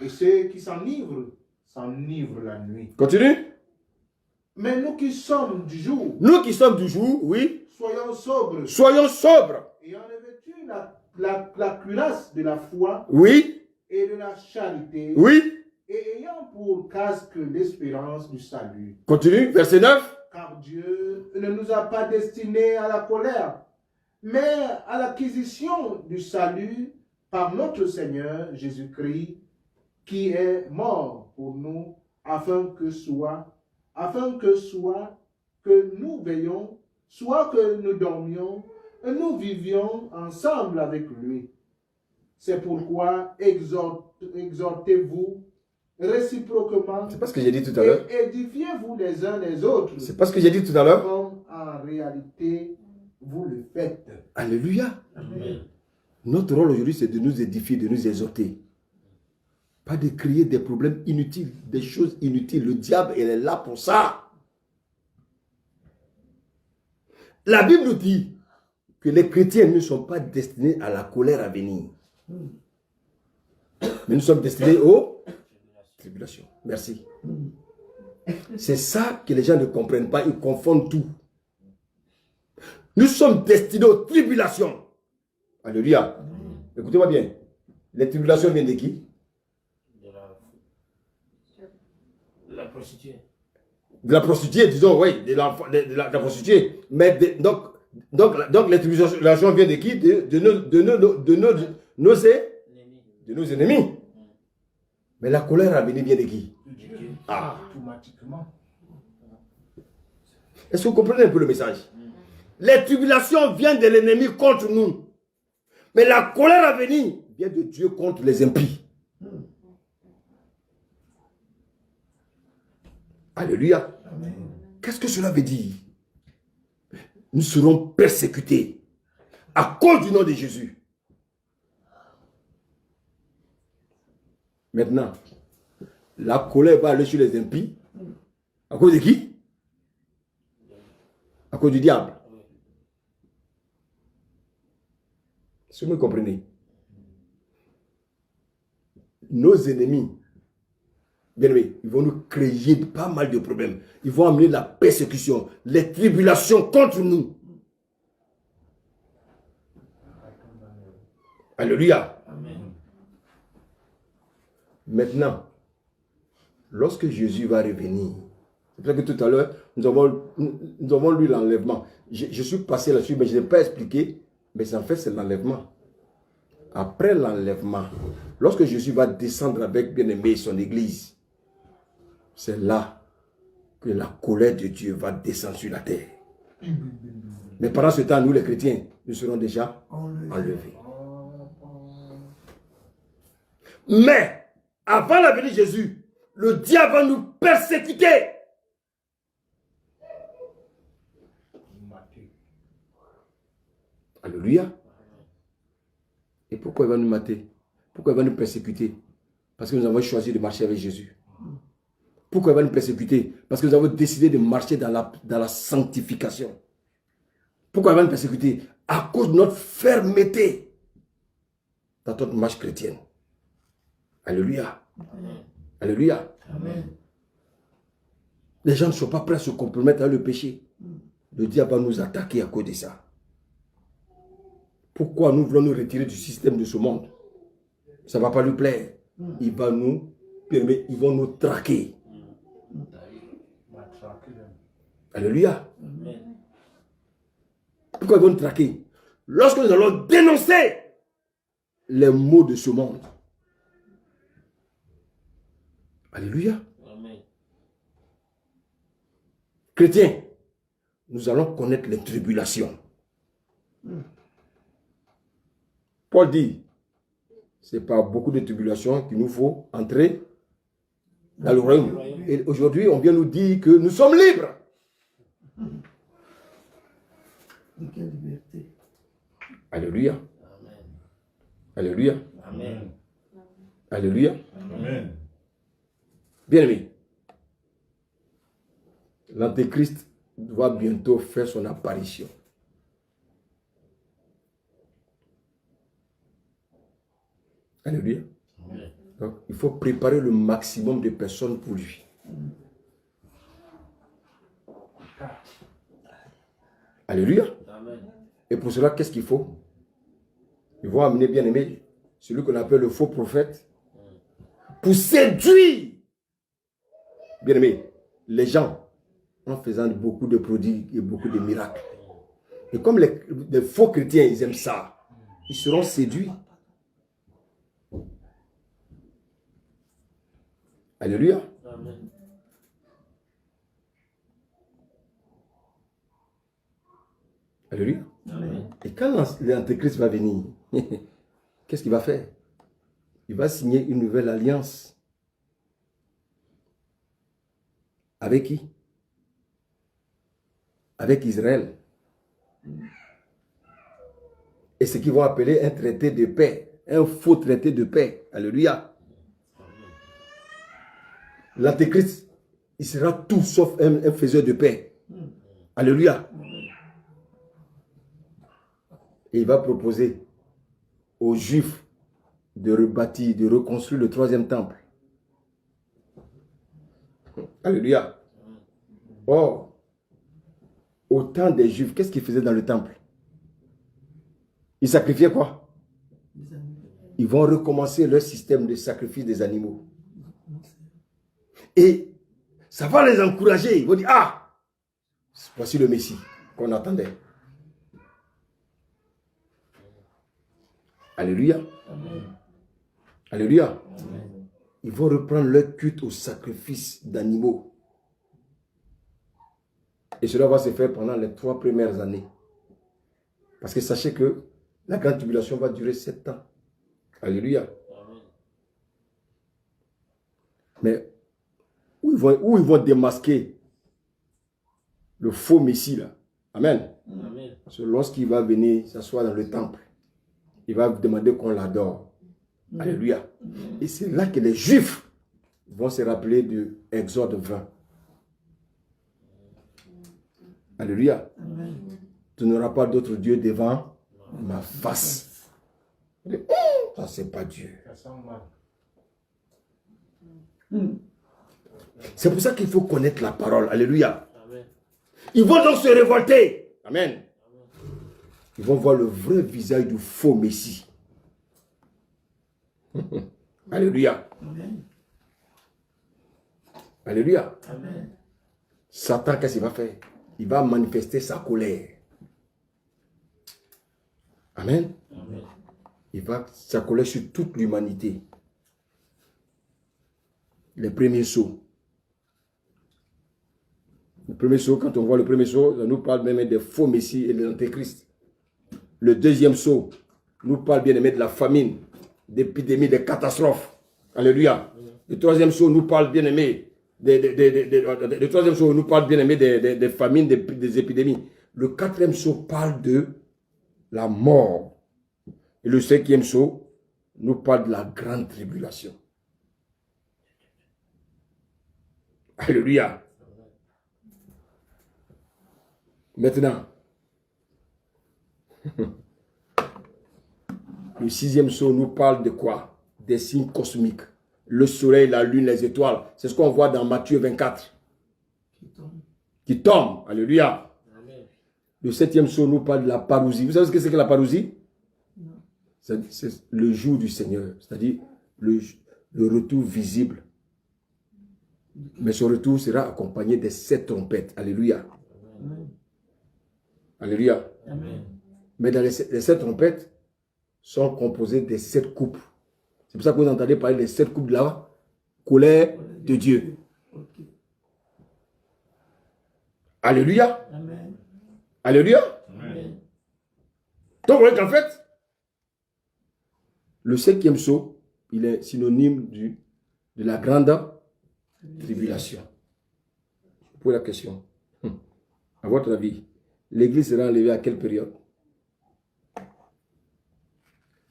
et ceux qui s'enivrent la nuit. Continue. Mais nous qui sommes du jour, Nous qui sommes du jour, oui, soyons sobres, soyons sobres. ayant revêtu la cuirasse de la foi Oui, et de la charité, oui. et ayant pour casque l'espérance du salut. Continue, verset 9. Car Dieu ne nous a pas destinés à la colère, mais à l'acquisition du salut par notre Seigneur Jésus-Christ, qui est mort pour nous, afin que nous veillions, soit que nous dormions, et nous vivions ensemble avec lui. C'est pourquoi exhortez-vous réciproquement. C'est pas ce que j'ai dit tout à l'heure. Et édifiez-vous les uns les autres. C'est pas ce que j'ai dit tout à l'heure. Comme en réalité vous le faites. Alléluia. Amen. Notre rôle aujourd'hui, c'est de nous édifier, de nous exhorter. Pas de créer des problèmes inutiles, des choses inutiles. Le diable, il est là pour ça. La Bible nous dit que les chrétiens ne sont pas destinés à la colère à venir. Mais nous sommes destinés aux tribulations. Merci. C'est ça que les gens ne comprennent pas. Ils confondent tout. Nous sommes destinés aux tribulations. Alléluia. Écoutez-moi bien. Les tribulations viennent de qui? De la prostituée. De la prostituée, disons, oui, de la prostituée. Mais donc les tribulations viennent de qui? De nos ennemis. Mais la colère à venir vient de qui? Ah. Automatiquement. Est-ce que vous comprenez un peu le message? Les tribulations viennent de l'ennemi contre nous. Mais la colère à venir vient de Dieu contre les impies. Alléluia. Qu'est-ce que cela veut dire? Nous serons persécutés à cause du nom de Jésus. Maintenant, la colère va aller sur les impies. À cause de qui? À cause du diable. Est-ce que vous me comprenez? Nos ennemis, bien aimés, ils vont nous créer pas mal de problèmes. Ils vont amener la persécution, les tribulations contre nous. Alléluia. Amen. Maintenant, lorsque Jésus va revenir, c'est pour ça que tout à l'heure, nous avons lu l'enlèvement. Je suis passé là-dessus, mais je n'ai pas expliqué, mais en fait, c'est l'enlèvement. Après l'enlèvement, lorsque Jésus va descendre avec bien-aimé son église, c'est là que la colère de Dieu va descendre sur la terre. Mais pendant ce temps, nous les chrétiens, nous serons déjà enlevés. Mais, avant la venue de Jésus, le diable va nous persécuter. Alléluia. Et pourquoi il va nous mater? Pourquoi il va nous persécuter? Parce que nous avons choisi de marcher avec Jésus. Pourquoi il va nous persécuter? Parce que nous avons décidé de marcher dans la sanctification. Pourquoi il va nous persécuter? À cause de notre fermeté dans notre marche chrétienne. Alléluia. Amen. Alléluia. Amen. Les gens ne sont pas prêts à se compromettre à le péché. Le diable va nous attaquer à cause de ça. Pourquoi nous voulons nous retirer du système de ce monde? Ça ne va pas lui plaire. Il va nous permettre, ils vont nous traquer. Alléluia. Amen. Pourquoi ils vont nous traquer? Lorsque nous allons dénoncer les maux de ce monde. Alléluia. Amen. Chrétiens, nous allons connaître les tribulations. Paul dit, c'est pas beaucoup de tribulations qu'il nous faut entrer dans le royaume. Et aujourd'hui, on vient nous dire que nous sommes libres. Quelle liberté. Alléluia. Amen. Alléluia. Amen. Alléluia. Amen. Bien-aimé, l'Antéchrist va bientôt faire son apparition. Alléluia. Amen. Donc, il faut préparer le maximum de personnes pour lui. Alléluia. Amen. Et pour cela, qu'est-ce qu'il faut? Ils vont amener, bien aimé, celui qu'on appelle le faux prophète, pour séduire, bien aimé, les gens, en faisant beaucoup de prodiges et beaucoup de miracles. Et comme les faux chrétiens, ils aiment ça, ils seront séduits. Alléluia. Amen. Alléluia. Amen. Et quand l'Antéchrist va venir, qu'est-ce qu'il va faire? Il va signer une nouvelle alliance. Avec qui? Avec Israël. Et ce qu'ils vont appeler un traité de paix. Un faux traité de paix. Alléluia. L'Antéchrist, il sera tout sauf un faiseur de paix. Alléluia. Et il va proposer aux Juifs de rebâtir, de reconstruire le troisième temple. Alléluia. Or, au temps des Juifs, qu'est-ce qu'ils faisaient dans le temple? Ils sacrifiaient quoi? Ils vont recommencer leur système de sacrifice des animaux. Et ça va les encourager. Ils vont dire, ah, voici le Messie qu'on attendait. Alléluia. Amen. Alléluia. Amen. Ils vont reprendre leur culte au sacrifice d'animaux. Et cela va se faire pendant les 3 premières années. Parce que sachez que la grande tribulation va durer 7 ans. Alléluia. Amen. Mais où ils vont démasquer le faux Messie là? Amen. Amen. Parce que lorsqu'il va venir s'asseoir dans le temple, il va demander qu'on l'adore. Alléluia. Et c'est là que les Juifs vont se rappeler de Exode 20. Alléluia. Tu n'auras pas d'autre Dieu devant ma face. Ça, c'est pas Dieu. C'est pour ça qu'il faut connaître la parole. Alléluia. Amen. Ils vont donc se révolter. Amen. Ils vont voir le vrai visage du faux Messie. Alléluia. Alléluia. Amen. Satan, qu'est-ce qu'il va faire? Il va manifester sa colère. Amen. Amen. Il va sa colère sur toute l'humanité. Les premiers sauts. Le premier saut, quand on voit le premier saut, ça nous parle même des faux messies et de l'antéchrist. Le deuxième saut nous parle bien aimé de la famine, d'épidémies, des catastrophes. Alléluia. Le troisième saut nous parle bien aimé le troisième saut nous parle bien aimé des famines, des épidémies. Le quatrième saut parle de la mort. Et le cinquième saut nous parle de la grande tribulation. Alléluia. Maintenant, le sixième saut nous parle de quoi? Des signes cosmiques. Le soleil, la lune, les étoiles. C'est ce qu'on voit dans Matthieu 24. Qui tombe. Alléluia. Amen. Le septième saut nous parle de la parousie. Vous savez ce que c'est que la parousie? c'est le jour du Seigneur, c'est-à-dire le retour visible. Mais son retour sera accompagné des 7 trompettes. Alléluia. Amen. Alléluia. Amen. Mais dans les 7 trompettes sont composées des 7 coupes. C'est pour ça que vous entendez parler des 7 coupes de la colère de Dieu. Ok. Alléluia. Amen. Alléluia. Amen. Donc, vous voyez qu'en fait, le 5e sceau, il est synonyme de la grande tribulation. Pour la question, à votre avis, l'Église sera enlevée à quelle période?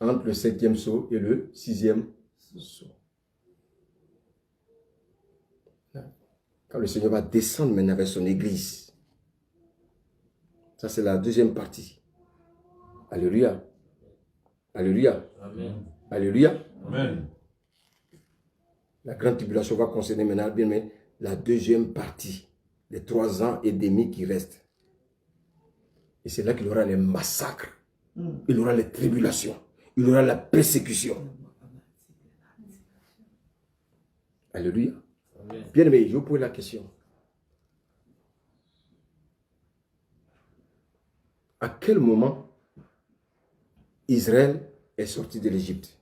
Entre le 5e sceau et le 6e sceau. Quand le Seigneur va descendre maintenant avec son Église. Ça, c'est la deuxième partie. Alléluia. Alléluia. Amen. Alléluia. Amen. La grande tribulation va concerner maintenant bien, mais la deuxième partie, les 3 ans et demi qui restent. Et c'est là qu'il y aura les massacres, il y aura les tribulations, il y aura la persécution. Alléluia. Amen. Bien aimé, je vous pose la question. À quel moment Israël est sorti de l'Égypte?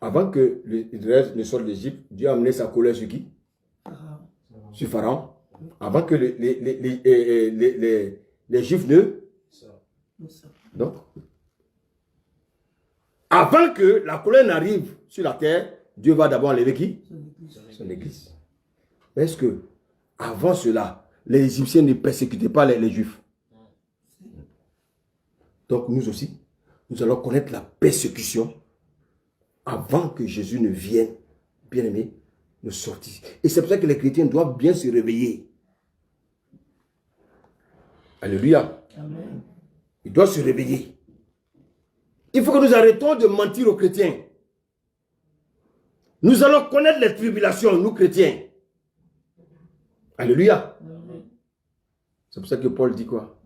Avant que Israël ne sorte de l'Égypte, Dieu a amené sa colère sur qui? Sur Pharaon. Avant que les Juifs ne... Donc, avant que la colère n'arrive sur la terre, Dieu va d'abord enlever qui? Son Église. Mais est-ce que, avant cela, les Égyptiens ne persécutaient pas les Juifs? Donc nous aussi, nous allons connaître la persécution avant que Jésus ne vienne, bien aimé, nous sortir. Et c'est pour ça que les chrétiens doivent bien se réveiller. Alléluia. Amen. Ils doivent se réveiller. Il faut que nous arrêtons de mentir aux chrétiens. Nous allons connaître les tribulations, nous chrétiens. Alléluia. C'est pour ça que Paul dit quoi?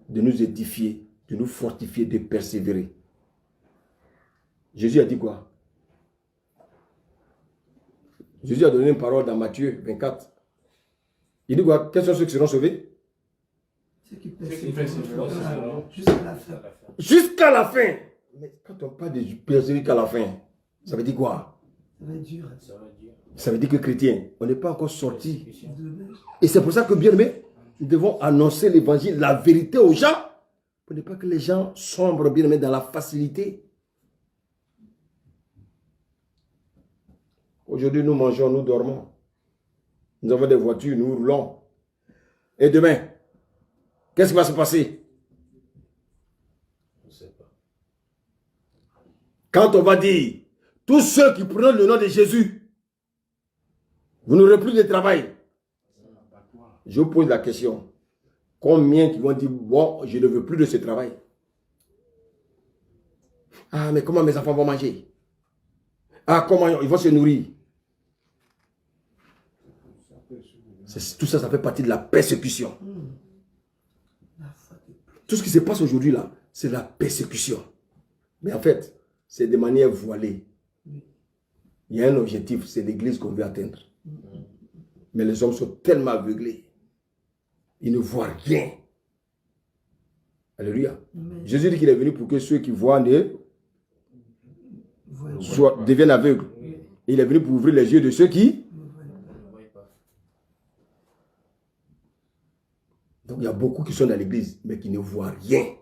De nous édifier, de nous fortifier, de persévérer. Jésus a dit quoi? Jésus a donné une parole dans Matthieu 24. Il dit quoi? Quels sont ceux qui seront sauvés? Ceux qui persévèrent jusqu'à la fin. Jusqu'à la fin. Mais quand on parle de persévérer jusqu'à la fin, ça veut dire quoi? Ça va être dur. Ça va dire. Ça veut dire que chrétiens, on n'est pas encore sortis. Demain, Et c'est pour ça que, bien aimé, nous devons annoncer l'évangile, la vérité aux gens, pour ne pas que les gens sombrent, bien aimé, dans la facilité. Aujourd'hui, nous mangeons, nous dormons. Nous avons des voitures, nous roulons. Et demain, qu'est-ce qui va se passer? Je ne sais pas. Quand on va dire, tous ceux qui prennent le nom de Jésus, vous n'aurez plus de travail. Je vous pose la question. Combien qui vont dire, bon, je ne veux plus de ce travail? Ah, mais comment mes enfants vont manger? Ah, comment ils vont se nourrir? Tout ça, ça fait partie de la persécution. Tout ce qui se passe aujourd'hui là, c'est la persécution. Mais en fait, c'est de manière voilée. Il y a un objectif, c'est l'église qu'on veut atteindre. Mais les hommes sont tellement aveuglés. Ils ne voient rien. Alléluia. Jésus dit qu'il est venu pour que ceux qui voient deviennent aveugles. Il est venu pour ouvrir les yeux de ceux qui... Donc il y a beaucoup qui sont dans l'église, mais qui ne voient rien.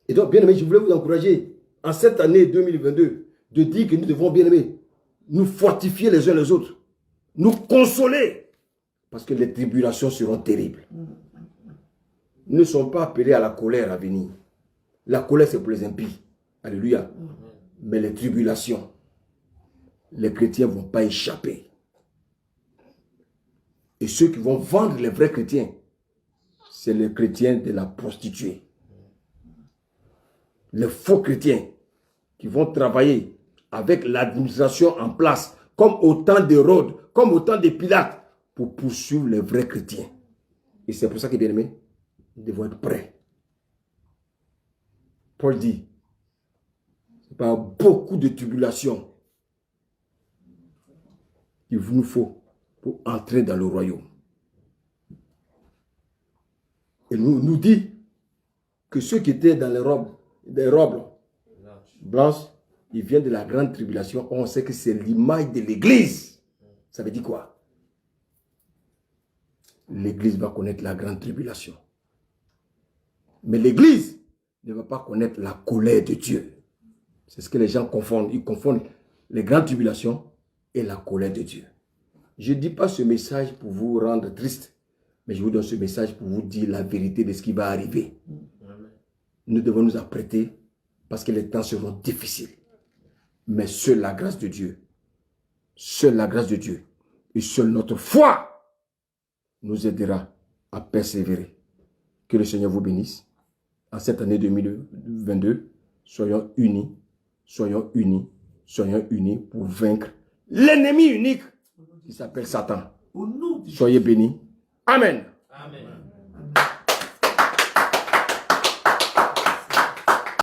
Et donc, bien aimé, je voulais vous encourager, en cette année 2022, de dire que nous devons, bien aimé, nous fortifier les uns les autres, nous consoler, parce que les tribulations seront terribles. Nous ne sommes pas appelés à la colère à venir. La colère, c'est pour les impies. Alléluia. Mais les tribulations, les chrétiens ne vont pas échapper. Et ceux qui vont vendre les vrais chrétiens, c'est les chrétiens de la prostituée. Les faux chrétiens qui vont travailler avec l'administration en place, comme au temps d'Hérode, comme au temps de Pilate, pour poursuivre les vrais chrétiens. Et c'est pour ça que, bien aimé, nous devons être prêts. Paul dit, c'est pas beaucoup de tribulations qu'il nous faut pour entrer dans le royaume. Et nous dit que ceux qui étaient dans des robes blanches, ils viennent de la grande tribulation. On sait que c'est l'image de l'église. Ça veut dire quoi? L'église va connaître la grande tribulation. Mais l'église ne va pas connaître la colère de Dieu. C'est ce que les gens confondent. Ils confondent les grandes tribulations et la colère de Dieu. Je ne dis pas ce message pour vous rendre triste, mais je vous donne ce message pour vous dire la vérité de ce qui va arriver. Nous devons nous apprêter parce que les temps seront difficiles. Mais seule la grâce de Dieu, et seule notre foi nous aidera à persévérer. Que le Seigneur vous bénisse. En cette année 2022, soyons unis pour vaincre l'ennemi unique qui s'appelle Satan. Soyez bénis. Amen. Amen.